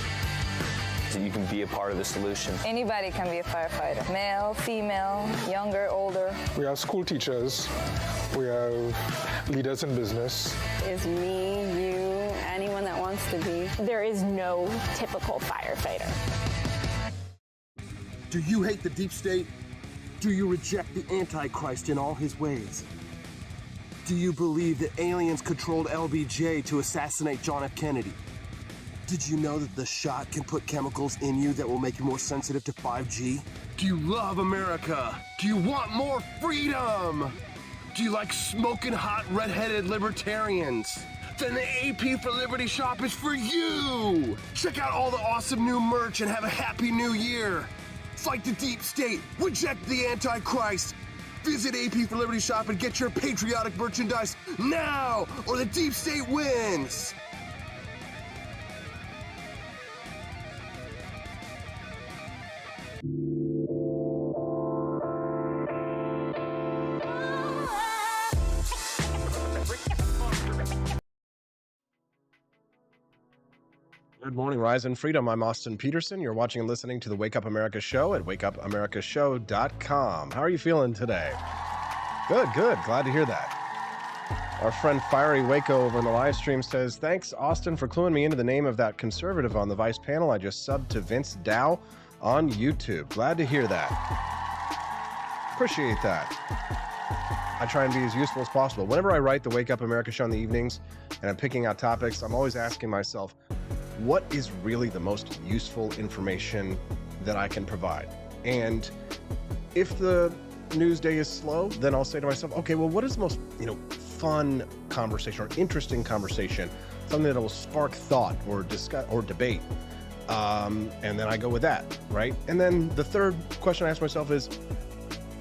So you can be a part of the solution. Anybody can be a firefighter. Male, female, younger, older. We have school teachers. We have leaders in business. Is me, you, anyone that wants to be. There is no typical firefighter. Do you hate the deep state? Do you reject the Antichrist in all his ways? Do you believe that aliens controlled LBJ to assassinate John F. Kennedy? Did you know that the shot can put chemicals in you that will make you more sensitive to 5G? Do you love America? Do you want more freedom? Do you like smoking hot red-headed libertarians? Then the AP for Liberty shop is for you! Check out all the awesome new merch and have a happy new year! Fight the deep state, reject the Antichrist. Visit AP for Liberty shop and get your patriotic merchandise now, or the deep state wins. Good morning, Rise and Freedom. I'm Austin Peterson. You're watching and listening to the Wake Up America Show at wakeupAmericaShow.com. How are you feeling today? Good. Glad to hear that. Our friend Fiery Waco over in the live stream says, thanks, Austin, for cluing me into the name of that conservative on the Vice panel. I just subbed to Vince Dow on YouTube. Glad to hear that. Appreciate that. I try and be as useful as possible. Whenever I write the Wake Up America Show in the evenings and I'm picking out topics, I'm always asking myself, what is really the most useful information that I can provide? And if the news day is slow, then I'll say to myself, okay, well, what is the most, fun conversation or interesting conversation? Something that will spark thought or discuss or debate. And then I go with that, right? And then the third question I ask myself is,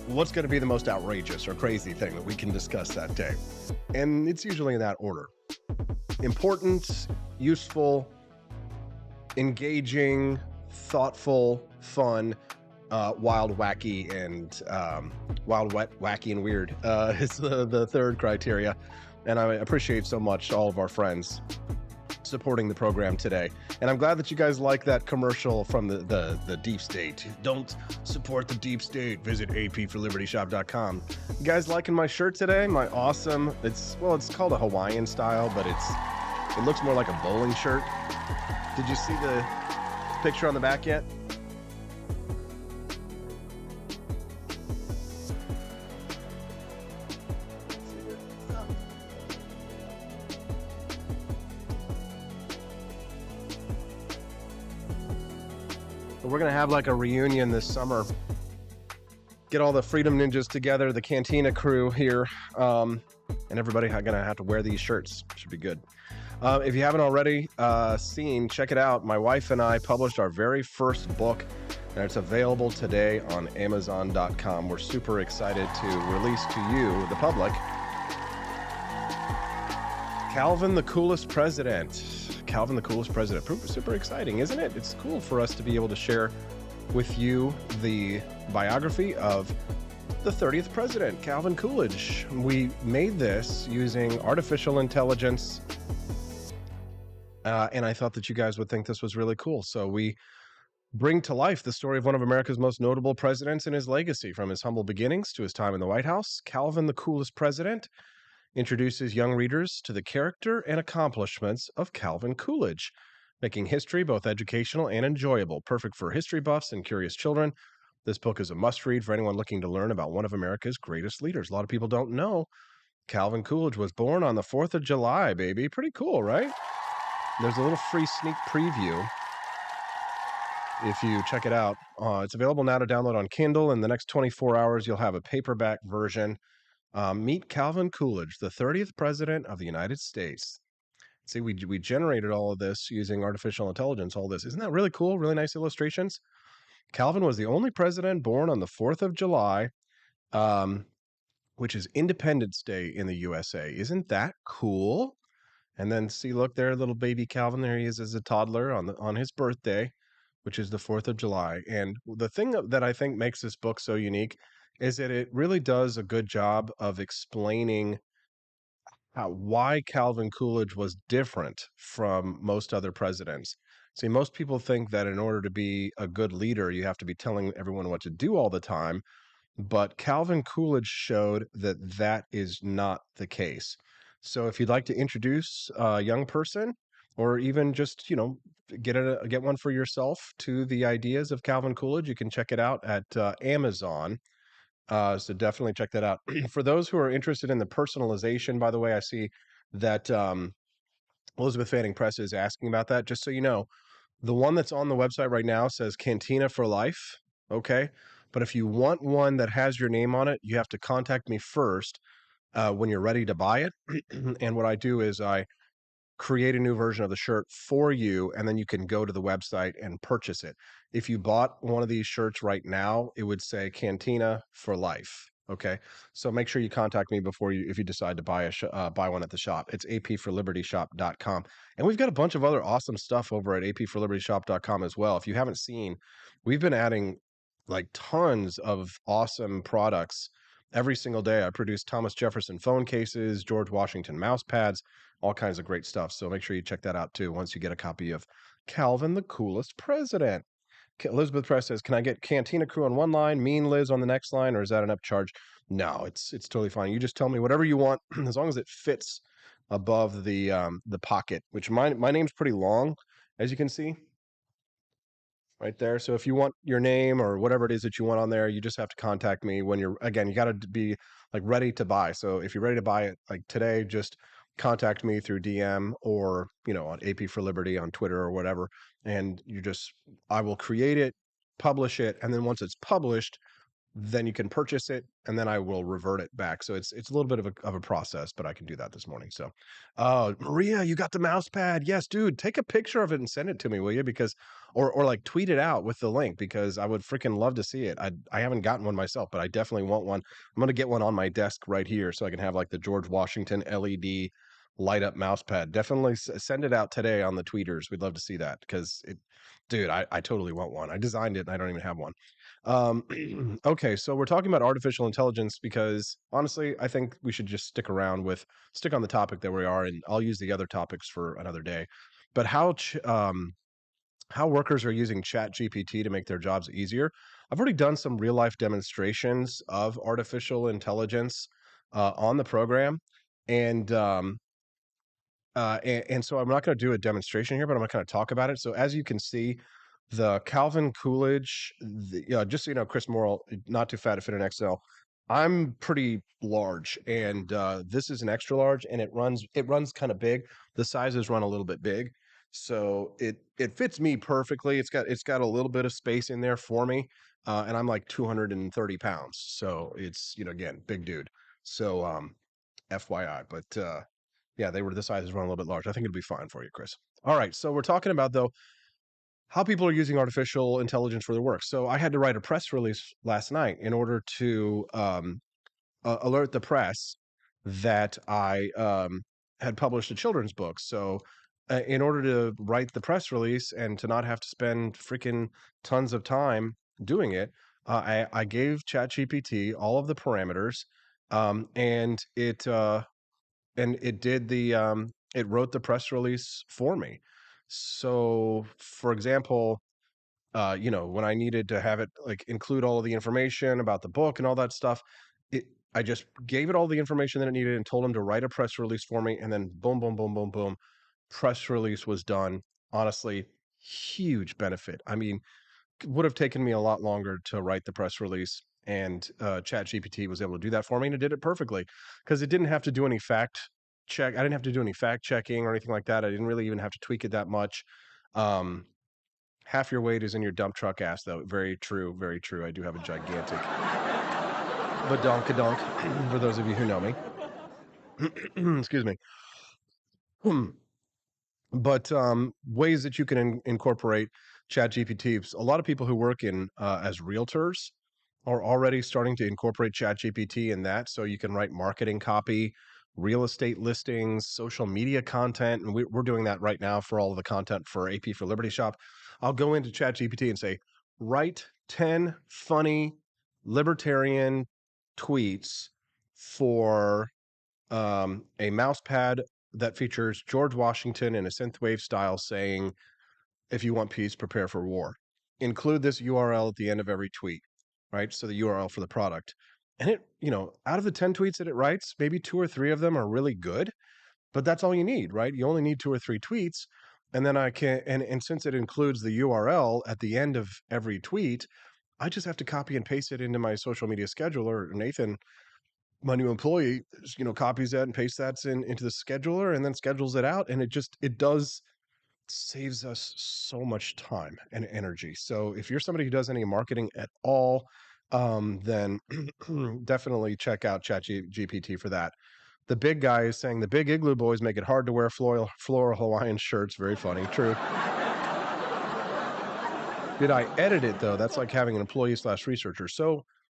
what's going to be the most outrageous or crazy thing that we can discuss that day? And it's usually in that order. Important, useful, engaging, thoughtful, fun, wild, wacky, and wacky, and weird is the third criteria. And I appreciate so much all of our friends supporting the program today. And I'm glad that you guys like that commercial from the deep state. Don't support the deep state. Visit apforlibertyshop.com. You guys liking my shirt today? My awesome, it's called a Hawaiian style, but it looks more like a bowling shirt. Did you see the picture on the back yet? We're going to have like a reunion this summer. Get all the Freedom Ninjas together, the Cantina crew here, and everybody going to have to wear these shirts. Should be good. If you haven't already seen, check it out. My wife and I published our very first book, and it's available today on Amazon.com. We're super excited to release to you, the public, Calvin, the Coolest President. Calvin, the Coolest President. Super exciting, isn't it? It's cool for us to be able to share with you the biography of the 30th president, Calvin Coolidge. We made this using artificial intelligence, and I thought that you guys would think this was really cool. So we bring to life the story of one of America's most notable presidents and his legacy, from his humble beginnings to his time in the White House. Calvin, the Coolest President introduces young readers to the character and accomplishments of Calvin Coolidge, making history both educational and enjoyable, perfect for history buffs and curious children. This book is a must-read for anyone looking to learn about one of America's greatest leaders. A lot of people don't know Calvin Coolidge was born on the 4th of July, baby. Pretty cool, right? There's a little free sneak preview if you check it out. It's available now to download on Kindle. In the next 24 hours, you'll have a paperback version. Meet Calvin Coolidge, the 30th president of the United States. See, we generated all of this using artificial intelligence, all this. Isn't that really cool? Really nice illustrations. Calvin was the only president born on the 4th of July, which is Independence Day in the USA. Isn't that cool? And then see, look there, little baby Calvin. There he is as a toddler on his birthday, which is the 4th of July. And the thing that I think makes this book so unique is that it really does a good job of explaining why Calvin Coolidge was different from most other presidents. See, most people think that in order to be a good leader, you have to be telling everyone what to do all the time. But Calvin Coolidge showed that that is not the case. So if you'd like to introduce a young person, or even just, get one for yourself to the ideas of Calvin Coolidge, you can check it out at Amazon. So definitely check that out. For those who are interested in the personalization, by the way, I see that Elizabeth Fanning Press is asking about that. Just so you know, the one that's on the website right now says Cantina for Life. Okay. But if you want one that has your name on it, you have to contact me first when you're ready to buy it. And what I do is I create a new version of the shirt for you, and then you can go to the website and purchase it. If you bought one of these shirts right now, it would say Cantina for Life. Okay, so make sure you contact me if you decide to buy one at the shop. It's apforlibertyshop.com, and we've got a bunch of other awesome stuff over at apforlibertyshop.com as well. If you haven't seen, we've been adding like tons of awesome products every single day. I produce Thomas Jefferson phone cases, George Washington mouse pads, all kinds of great stuff. So make sure you check that out too once you get a copy of Calvin, the Coolest President. Elizabeth Press says, can I get Cantina Crew on one line, Mean Liz on the next line, or is that an upcharge? No, it's totally fine. You just tell me whatever you want, as long as it fits above the pocket, which my name's pretty long, as you can see right there. So if you want your name or whatever it is that you want on there, you just have to contact me when you got to be like ready to buy. So if you're ready to buy it like today, just contact me through DM or, on AP for Liberty on Twitter or whatever. And I will create it, publish it. And then once it's published, then you can purchase it, and then I will revert it back. So it's a little bit of a process, but I can do that this morning. So, Maria, you got the mouse pad? Yes, dude. Take a picture of it and send it to me, will you? Because, or like tweet it out with the link, because I would freaking love to see it. I haven't gotten one myself, but I definitely want one. I'm gonna get one on my desk right here, so I can have like the George Washington LED light up mouse pad. Definitely send it out today on the tweeters. We'd love to see that because dude, I totally want one. I designed it and I don't even have one. Okay, so we're talking about artificial intelligence because honestly, I think we should just stick on the topic that we are, and I'll use the other topics for another day. But how workers are using Chat GPT to make their jobs easier. I've already done some real life demonstrations of artificial intelligence on the program, and so I'm not going to do a demonstration here, but I'm going to kind of talk about it. So as you can see, the Calvin Coolidge, just so you know, Chris Morrill, not too fat to fit an XL. I'm pretty large, and this is an extra large, and it runs kind of big. The sizes run a little bit big, so it fits me perfectly. It's got a little bit of space in there for me, and I'm like 230 pounds, so it's again big dude. So FYI, but yeah, the sizes run a little bit large. I think it'll be fine for you, Chris. All right, so we're talking about though how people are using artificial intelligence for their work. So I had to write a press release last night in order to alert the press that I had published a children's book. So in order to write the press release and to not have to spend freaking tons of time doing it, I gave ChatGPT all of the parameters, and it did it wrote the press release for me. So, for example, when I needed to have it like include all of the information about the book and all that stuff, I just gave it all the information that it needed and told him to write a press release for me, and then boom, boom, boom, boom, boom, press release was done. Honestly, huge benefit. I mean, would have taken me a lot longer to write the press release, and ChatGPT was able to do that for me, and it did it perfectly because it didn't have to do any fact check. I didn't have to do any fact checking or anything like that. I didn't really even have to tweak it that much. Half your weight is in your dump truck ass, though. Very true, very true. I do have a gigantic badonkadonk, for those of you who know me. Excuse me. But ways that you can incorporate ChatGPT. A lot of people who work in as realtors are already starting to incorporate ChatGPT in that, so you can write marketing copy, real estate listings, social media content, and we're doing that right now for all of the content for AP for Liberty Shop. I'll go into ChatGPT and say, write 10 funny libertarian tweets for a mouse pad that features George Washington in a synthwave style saying, if you want peace, prepare for war. Include this URL at the end of every tweet, right? So the URL for the product. And it, out of the 10 tweets that it writes, maybe 2 or 3 of them are really good, but that's all you need, right? You only need 2 or 3 tweets. And then I can, and since it includes the URL at the end of every tweet, I just have to copy and paste it into my social media scheduler. Nathan, my new employee, copies that and pastes that into the scheduler and then schedules it out. And it does saves us so much time and energy. So if you're somebody who does any marketing at all, then definitely check out ChatGPT for that. The big guy is saying the big igloo boys make it hard to wear floral Hawaiian shirts. Very funny. True. Did I edit it though? That's like having an employee / researcher.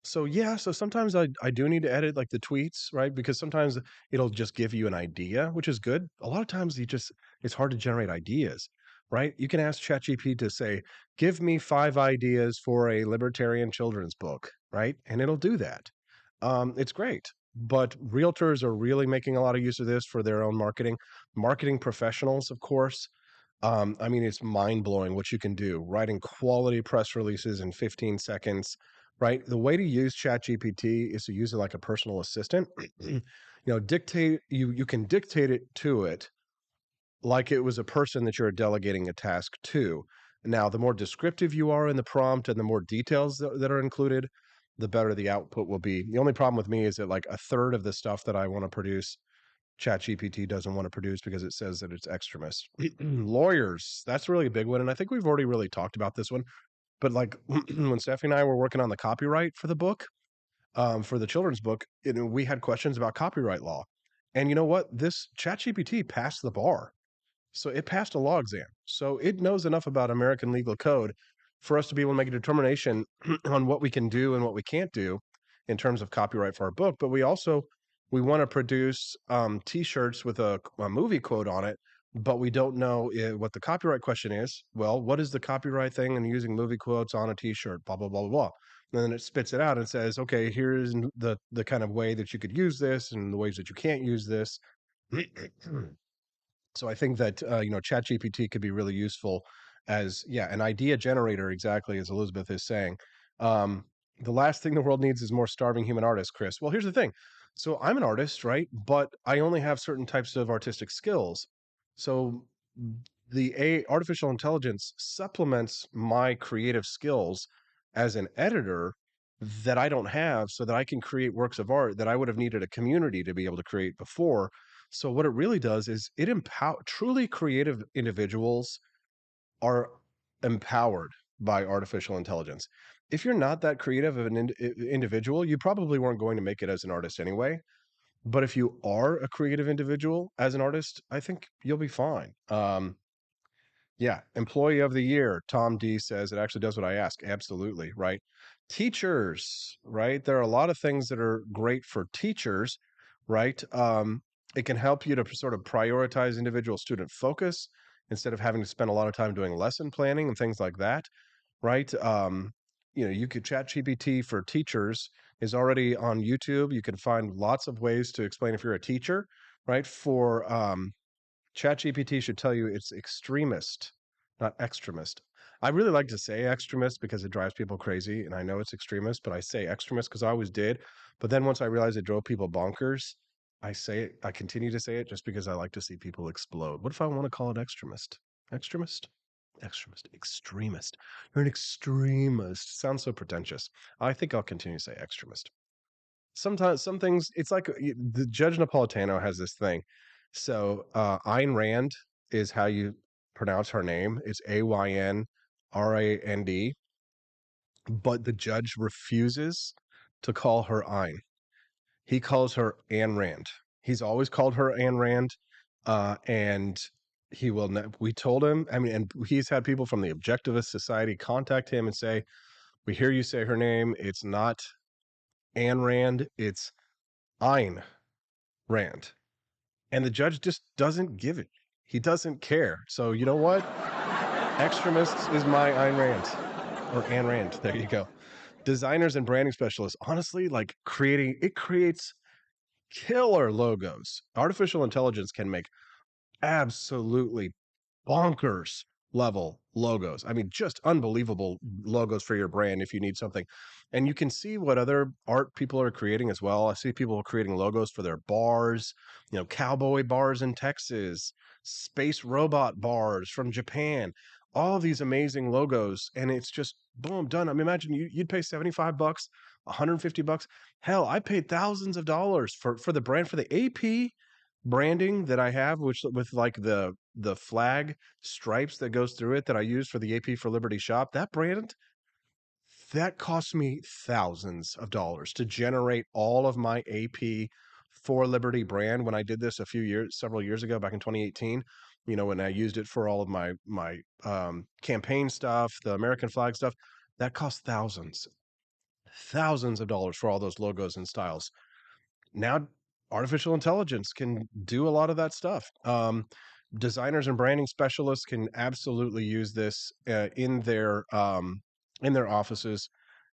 So yeah, so sometimes I do need to edit like the tweets, right? Because sometimes it'll just give you an idea, which is good. A lot of times it's hard to generate ideas, right? You can ask ChatGPT to say, give me 5 ideas for a libertarian children's book, right? And it'll do that. It's great. But realtors are really making a lot of use of this for their own marketing. Marketing professionals, of course. I mean, it's mind-blowing what you can do, writing quality press releases in 15 seconds, right? The way to use ChatGPT is to use it like a personal assistant. You can dictate it to it like it was a person that you're delegating a task to. Now, the more descriptive you are in the prompt and the more details that are included, the better the output will be. The only problem with me is that like a third of the stuff that I want to produce, ChatGPT doesn't want to produce because it says that it's extremist. Lawyers, that's really a big one. And I think we've already really talked about this one. But like when Stephanie and I were working on the copyright for the book, for the children's book, we had questions about copyright law. And you know what? This ChatGPT passed the bar. So it passed a law exam. So it knows enough about American legal code for us to be able to make a determination on what we can do and what we can't do in terms of copyright for our book. But we also we want to produce T-shirts with a movie quote on it, but we don't know what the copyright question is. Well, what is the copyright thing in using movie quotes on a T-shirt? Blah blah blah blah blah. And then it spits it out and says, okay, here's the kind of way that you could use this and the ways that you can't use this. So I think that ChatGPT could be really useful as an idea generator, exactly as Elizabeth is saying. The last thing the world needs is more starving human artists, Chris. Well, here's the thing. So I'm an artist, right? But I only have certain types of artistic skills. So the artificial intelligence supplements my creative skills as an editor that I don't have, so that I can create works of art that I would have needed a community to be able to create before. So what it really does is it truly creative individuals are empowered by artificial intelligence. If you're not that creative of an individual, you probably weren't going to make it as an artist anyway. But if you are a creative individual as an artist, I think you'll be fine. Employee of the year, Tom D says it actually does what I ask. Absolutely, right? Teachers, right? There are a lot of things that are great for teachers, right? It can help you to sort of prioritize individual student focus instead of having to spend a lot of time doing lesson planning and things like that, right? You could ChatGPT for teachers is already on YouTube. You can find lots of ways to explain if you're a teacher, right? For ChatGPT should tell you it's extremist, not extremist. I really like to say extremist because it drives people crazy, and I know it's extremist, but I say extremist because I always did. But then once I realized it drove people bonkers, I say it. I continue to say it just because I like to see people explode. What if I want to call it extremist? Extremist? Extremist. Extremist. You're an extremist. Sounds so pretentious. I think I'll continue to say extremist. Sometimes some things, it's like the Judge Napolitano has this thing. So Ayn Rand is how you pronounce her name. It's Aynrand. But the judge refuses to call her Ayn. He calls her Ayn Rand. He's always called her Ayn Rand, and he will. We told him. I mean, and he's had people from the Objectivist Society contact him and say, "We hear you say her name. It's not Ayn Rand. It's Ayn Rand." And the judge just doesn't give it. He doesn't care. So you know what? Extremist is my Ayn Rand, or Ayn Rand. There you go. Designers and branding specialists, honestly, like creates killer logos. Artificial intelligence can make absolutely bonkers level logos. I mean, just unbelievable logos for your brand if you need something. And you can see what other art people are creating as well. I see people creating logos for their bars, cowboy bars in Texas, space robot bars from Japan, all these amazing logos. And it's just boom, done. I mean, imagine you'd pay $75, $150. Hell, I paid thousands of dollars for the brand, for the AP branding that I have, which with like the flag stripes that goes through it that I use for the AP for Liberty shop. That brand, that cost me thousands of dollars to generate all of my AP for Liberty brand. When I did this several years ago, back in 2018, when I used it for all of my campaign stuff, the American flag stuff, that cost thousands of dollars for all those logos and styles. Now, artificial intelligence can do a lot of that stuff. Designers and branding specialists can absolutely use this in their offices.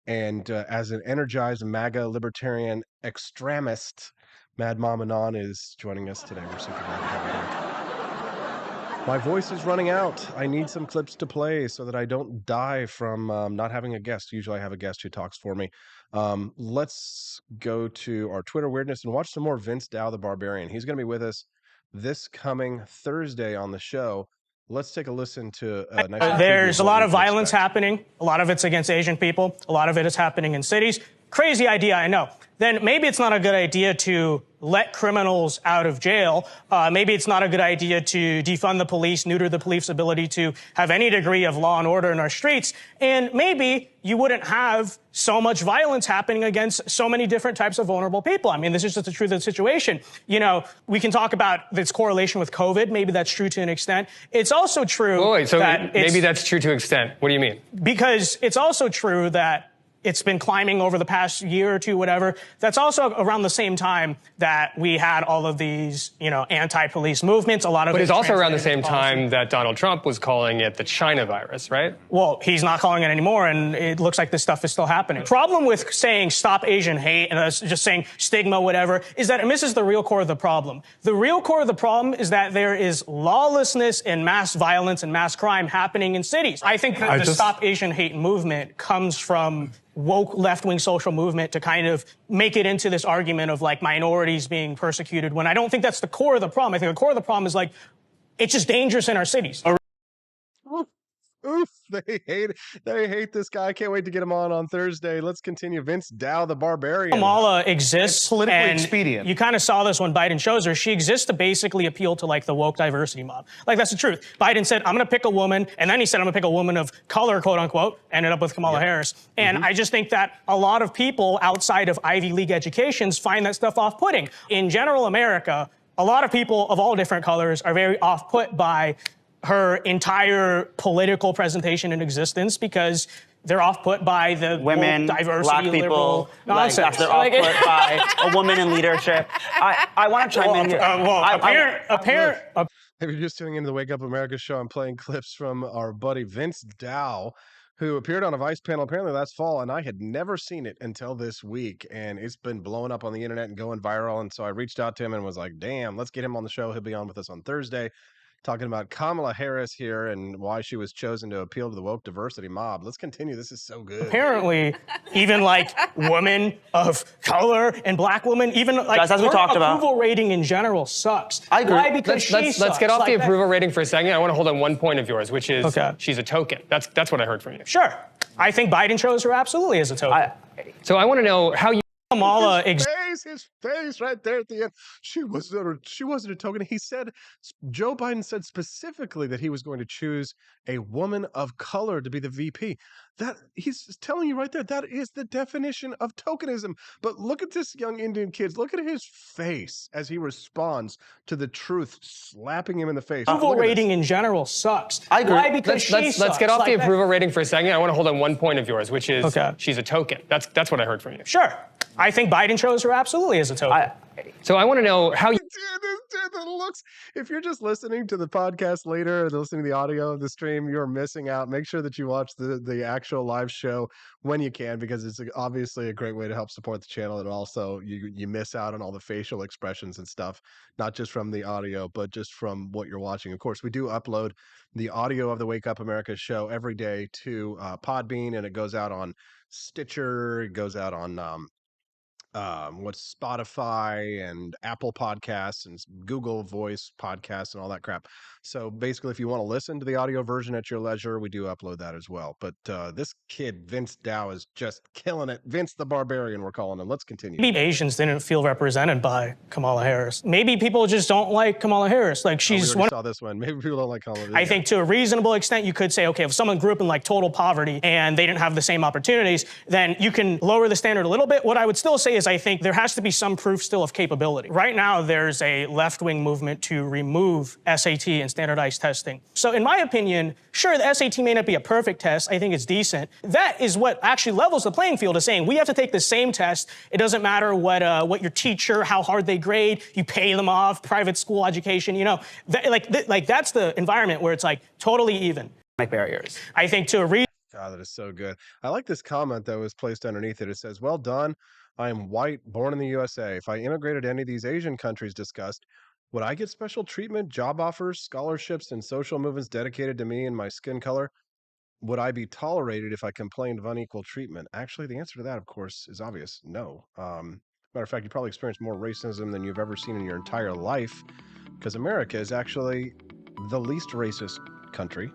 And as an energized MAGA libertarian extremist, Mad Mom Anon is joining us today. We're super glad to have you here. My voice is running out. I need some clips to play so that I don't die from not having a guest. Usually I have a guest who talks for me. Let's go to our Twitter weirdness and watch some more Vince Dow the Barbarian. He's going to be with us this coming Thursday on the show. Let's take a listen to a nice There's a lot of violence happening. A lot of it's against Asian people. A lot of it is happening in cities. Crazy idea, I know. Then maybe it's not a good idea to let criminals out of jail. Maybe it's not a good idea to defund the police, neuter the police ability to have any degree of law and order in our streets. And maybe you wouldn't have so much violence happening against so many different types of vulnerable people. I mean, this is just the truth of the situation. We can talk about this correlation with COVID. Maybe that's true to an extent. It's also true so maybe that's true to an extent. What do you mean? Because it's also true that it's been climbing over the past year or two, whatever. That's also around the same time that we had all of these, anti-police movements. A lot of But it's also around the same policy. time that Donald Trump was calling it the China virus, right? Well, he's not calling it anymore, and it looks like this stuff is still happening. The problem with saying stop Asian hate and just saying stigma, whatever, is that it misses the real core of the problem. The real core of the problem is that there is lawlessness and mass violence and mass crime happening in cities. I think that the stop Asian hate movement comes from woke left-wing social movement to kind of make it into this argument of like minorities being persecuted, when I don't think that's the core of the problem. I think the core of the problem is like, it's just dangerous in our cities. Oof, they hate this guy. I can't wait to get him on Thursday. Let's continue. Vince Dow, the barbarian. Kamala exists. It's politically and expedient. You kind of saw this when Biden chose her. She exists to basically appeal to like the woke diversity mob. Like, that's the truth. Biden said, I'm going to pick a woman. And then he said, I'm going to pick a woman of color, quote unquote. Ended up with Kamala Harris. And I just think that a lot of people outside of Ivy League educations find that stuff off-putting. In general America, a lot of people of all different colors are very off-put by her entire political presentation in existence because they're off-put by the women, diversity, black people, liberal nonsense. They're off-put by a woman in leadership. I want to chime in here. If you're just tuning into the Wake Up America show, I'm playing clips from our buddy Vince Dow, who appeared on a Vice panel apparently last fall, and I had never seen it until this week, and it's been blowing up on the internet and going viral, and so I reached out to him and was like, damn, let's get him on the show. He'll be on with us on Thursday, talking about Kamala Harris here and why she was chosen to appeal to the woke diversity mob. Let's continue. This is so good. Apparently, even like women of color and black women, even like as we her talked approval about. rating in general sucks. I agree. Why? Because let's get off the like approval rating for a second. I want to hold on one point of yours, which is Okay. she's a token. That's what I heard from you. Sure. I think Biden chose her absolutely as a token. So I want to know how you. Kamala His face right there at the end. She wasn't a token. He said, Joe Biden said specifically that he was going to choose a woman of color to be the VP. That he's telling you right there, that is the definition of tokenism. But look at this young Indian kid. Look at his face as he responds to the truth slapping him in the face. approval rating in general sucks. I agree. Why? Because let's get off the approval rating for a second. I want to hold on one point of yours, which is she's a token. That's what I heard from you. Sure. I think Biden chose her absolutely as a token. So I want to know how you. Dude, the looks. If you're just listening to the podcast later or listening to the audio of the stream, you're missing out. Make sure that you watch the actual live show when you can, because it's obviously a great way to help support the channel. And also you miss out on all the facial expressions and stuff, not just from the audio, but just from what you're watching. Of course, we do upload the audio of the Wake Up America show every day to Podbean, and it goes out on Stitcher. It goes out on what's Spotify and Apple Podcasts and Google Voice Podcasts and all that crap. So basically, if you want to listen to the audio version at your leisure, we do upload that as well. But this kid, Vince Dow, is just killing it. Vince the Barbarian, we're calling him. Let's continue. Maybe Asians didn't feel represented by Kamala Harris. Maybe people just don't like Kamala Harris. Like, she's we already saw this one. Maybe people don't like Kamala. I think to a reasonable extent, you could say, okay, if someone grew up in like total poverty and they didn't have the same opportunities, then you can lower the standard a little bit. What I would still say is I think there has to be some proof still of capability. Right now, there's a left-wing movement to remove SAT and standardized testing. So in my opinion, sure, the SAT may not be a perfect test. I think it's decent. That is what actually levels the playing field, is saying we have to take the same test. It doesn't matter what your teacher, how hard they grade, you pay them off, private school education, that's the environment where it's like totally even. Make barriers. I think to a God, that is so good. I like this comment that was placed underneath it. It says, well done. I am white, born in the USA. If I immigrated to any of these Asian countries discussed, would I get special treatment, job offers, scholarships, and social movements dedicated to me and my skin color? Would I be tolerated if I complained of unequal treatment? Actually, the answer to that, of course, is obvious. No. Matter of fact, you probably experienced more racism than you've ever seen in your entire life, because America is actually the least racist country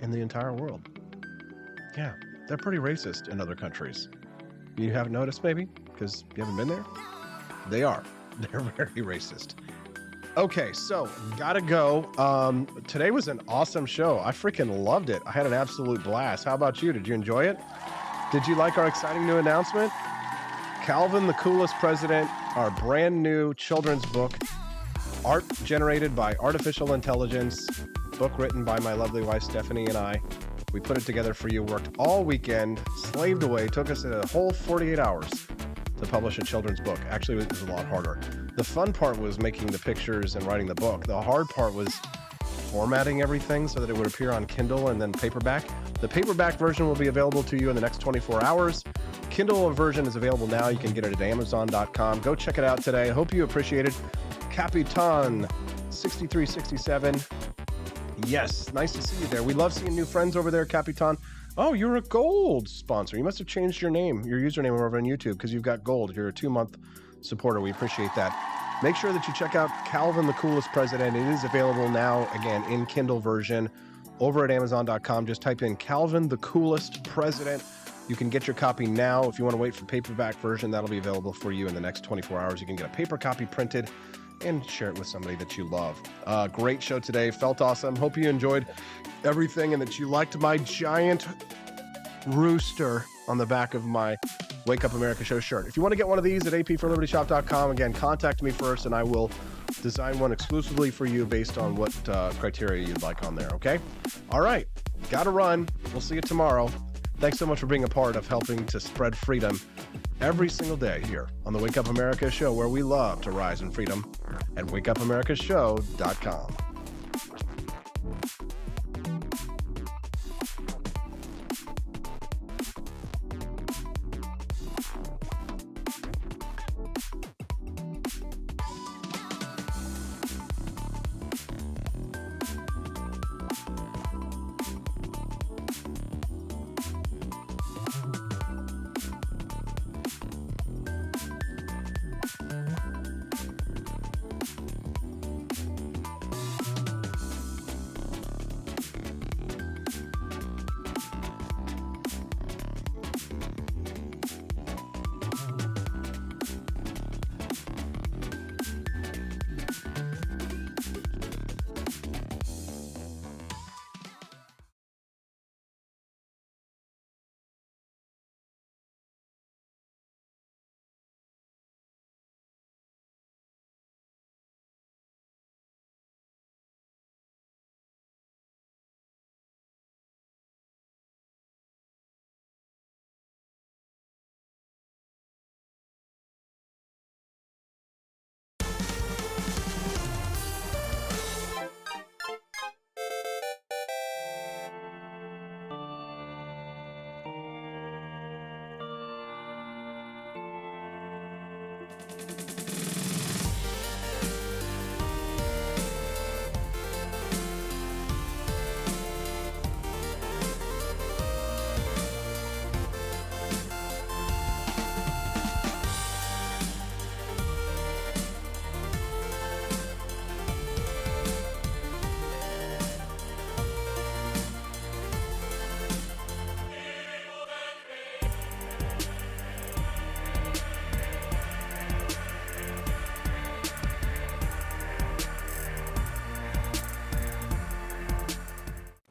in the entire world. Yeah, they're pretty racist in other countries. You haven't noticed, maybe, because you haven't been there? They are. They're very racist. Okay, so gotta go. Today was an awesome show. I freaking loved it. I had an absolute blast. How about you? Did you enjoy it? Did you like our exciting new announcement? Calvin, the Coolest President, our brand new children's book, art generated by artificial intelligence, book written by my lovely wife Stephanie and I. We put it together for you, worked all weekend, slaved away, took us a whole 48 hours to publish a children's book. Actually, it was a lot harder. The fun part was making the pictures and writing the book. The hard part was formatting everything so that it would appear on Kindle and then paperback. The paperback version will be available to you in the next 24 hours. Kindle version is available now. You can get it at Amazon.com. Go check it out today. Hope you appreciate it. Capitan 6367. Yes, nice to see you there. We love seeing new friends over there, Capitan. Oh, you're a gold sponsor. You must have changed your name, your username over on YouTube because you've got gold. You're a 2-month supporter. We appreciate that. Make sure that you check out Calvin the Coolest President. It is available now, again, in Kindle version over at Amazon.com. Just type in Calvin the Coolest President. You can get your copy now. If you want to wait for paperback version, that'll be available for you in the next 24 hours. You can get a paper copy printed and share it with somebody that you love. Great show today. Felt awesome. Hope you enjoyed everything and that you liked my giant rooster on the back of my Wake Up America Show shirt. If you want to get one of these at apforlibertyshop.com, again, contact me first and I will design one exclusively for you based on what criteria you'd like on there, okay? All right. Gotta run. We'll see you tomorrow. Thanks so much for being a part of helping to spread freedom every single day here on the Wake Up America Show, where we love to rise in freedom at wakeupAmericaShow.com.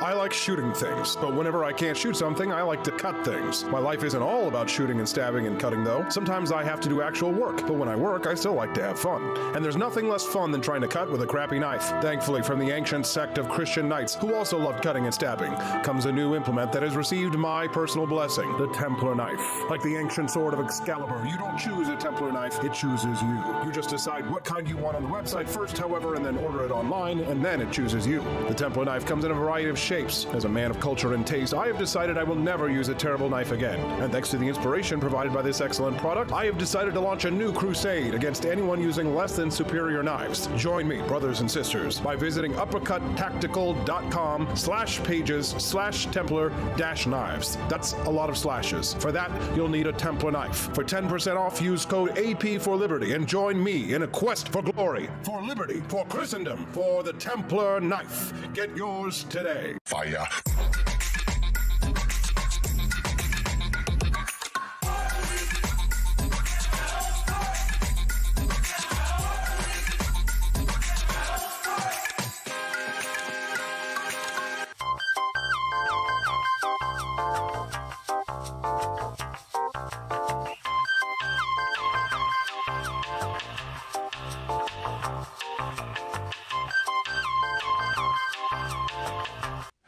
I like shooting things, but whenever I can't shoot something, I like to cut things. My life isn't all about shooting and stabbing and cutting, though. Sometimes I have to do actual work, but when I work, I still like to have fun. And there's nothing less fun than trying to cut with a crappy knife. Thankfully, from the ancient sect of Christian knights, who also loved cutting and stabbing, comes a new implement that has received my personal blessing, the Templar knife. Like the ancient sword of Excalibur, you don't choose a Templar knife, it chooses you. You just decide what kind you want on the website first, however, and then order it online, and then it chooses you. The Templar knife comes in a variety of shapes. As a man of culture and taste, I have decided I will never use a terrible knife again. And thanks to the inspiration provided by this excellent product, I have decided to launch a new crusade against anyone using less than superior knives. Join me, brothers and sisters, by visiting uppercuttactical.com/pages/Templar-knives. That's a lot of slashes. For that, you'll need a Templar knife. For 10% off, use code AP for Liberty and join me in a quest for glory, for liberty, for Christendom, for the Templar knife. Get yours today. Fire.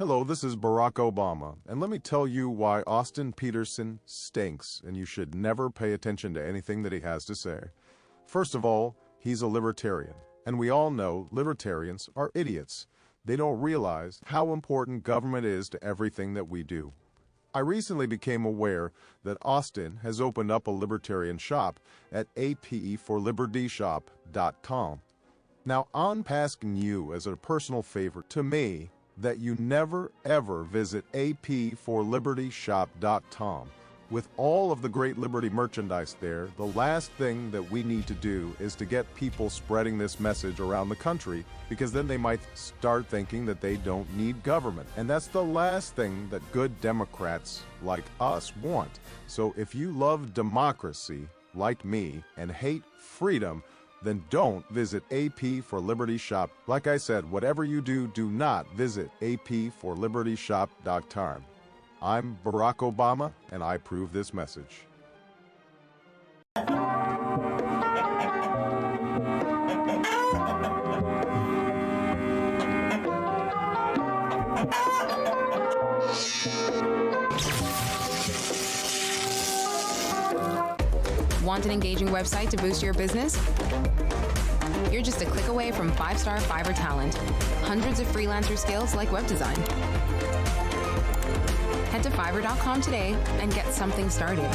Hello, this is Barack Obama, and let me tell you why Austin Peterson stinks, and you should never pay attention to anything that he has to say. First of all, he's a libertarian, and we all know libertarians are idiots. They don't realize how important government is to everything that we do. I recently became aware that Austin has opened up a libertarian shop at apeforlibertyshop.com. Now, I'm asking you as a personal favor to me that you never ever visit apeforlibertyshop.com. With all of the great Liberty merchandise there, the last thing that we need to do is to get people spreading this message around the country, because then they might start thinking that they don't need government. And that's the last thing that good Democrats like us want. So if you love democracy, like me, and hate freedom, then don't visit AP for Liberty Shop. Like I said, whatever you do, do not visit aporlibertyshop.com. I'm Barack Obama, and I approve this message. Want an engaging website to boost your business? You're just a click away from 5-star Fiverr talent. Hundreds of freelancer skills like web design. Head to Fiverr.com today and get something started.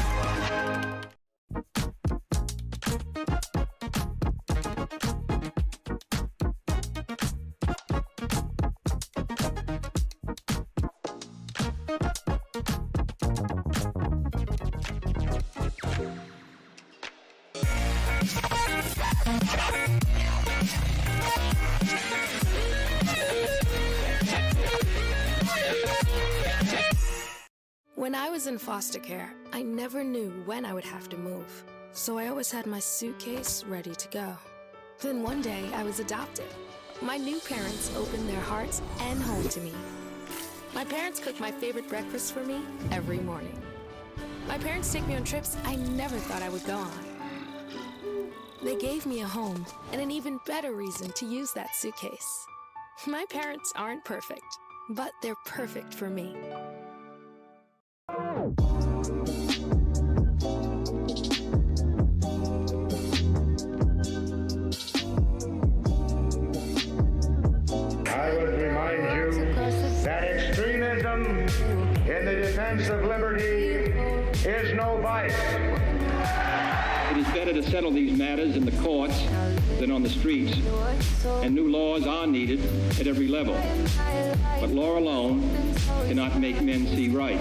When I was in foster care, I never knew when I would have to move, so I always had my suitcase ready to go. Then one day, I was adopted. My new parents opened their hearts and home to me. My parents cook my favorite breakfast for me every morning. My parents take me on trips I never thought I would go on. They gave me a home and an even better reason to use that suitcase. My parents aren't perfect, but they're perfect for me. I would remind you that extremism in the defense of liberty is no vice. It is better to settle these matters in the courts than on the streets, and new laws are needed at every level. But law alone cannot make men see right.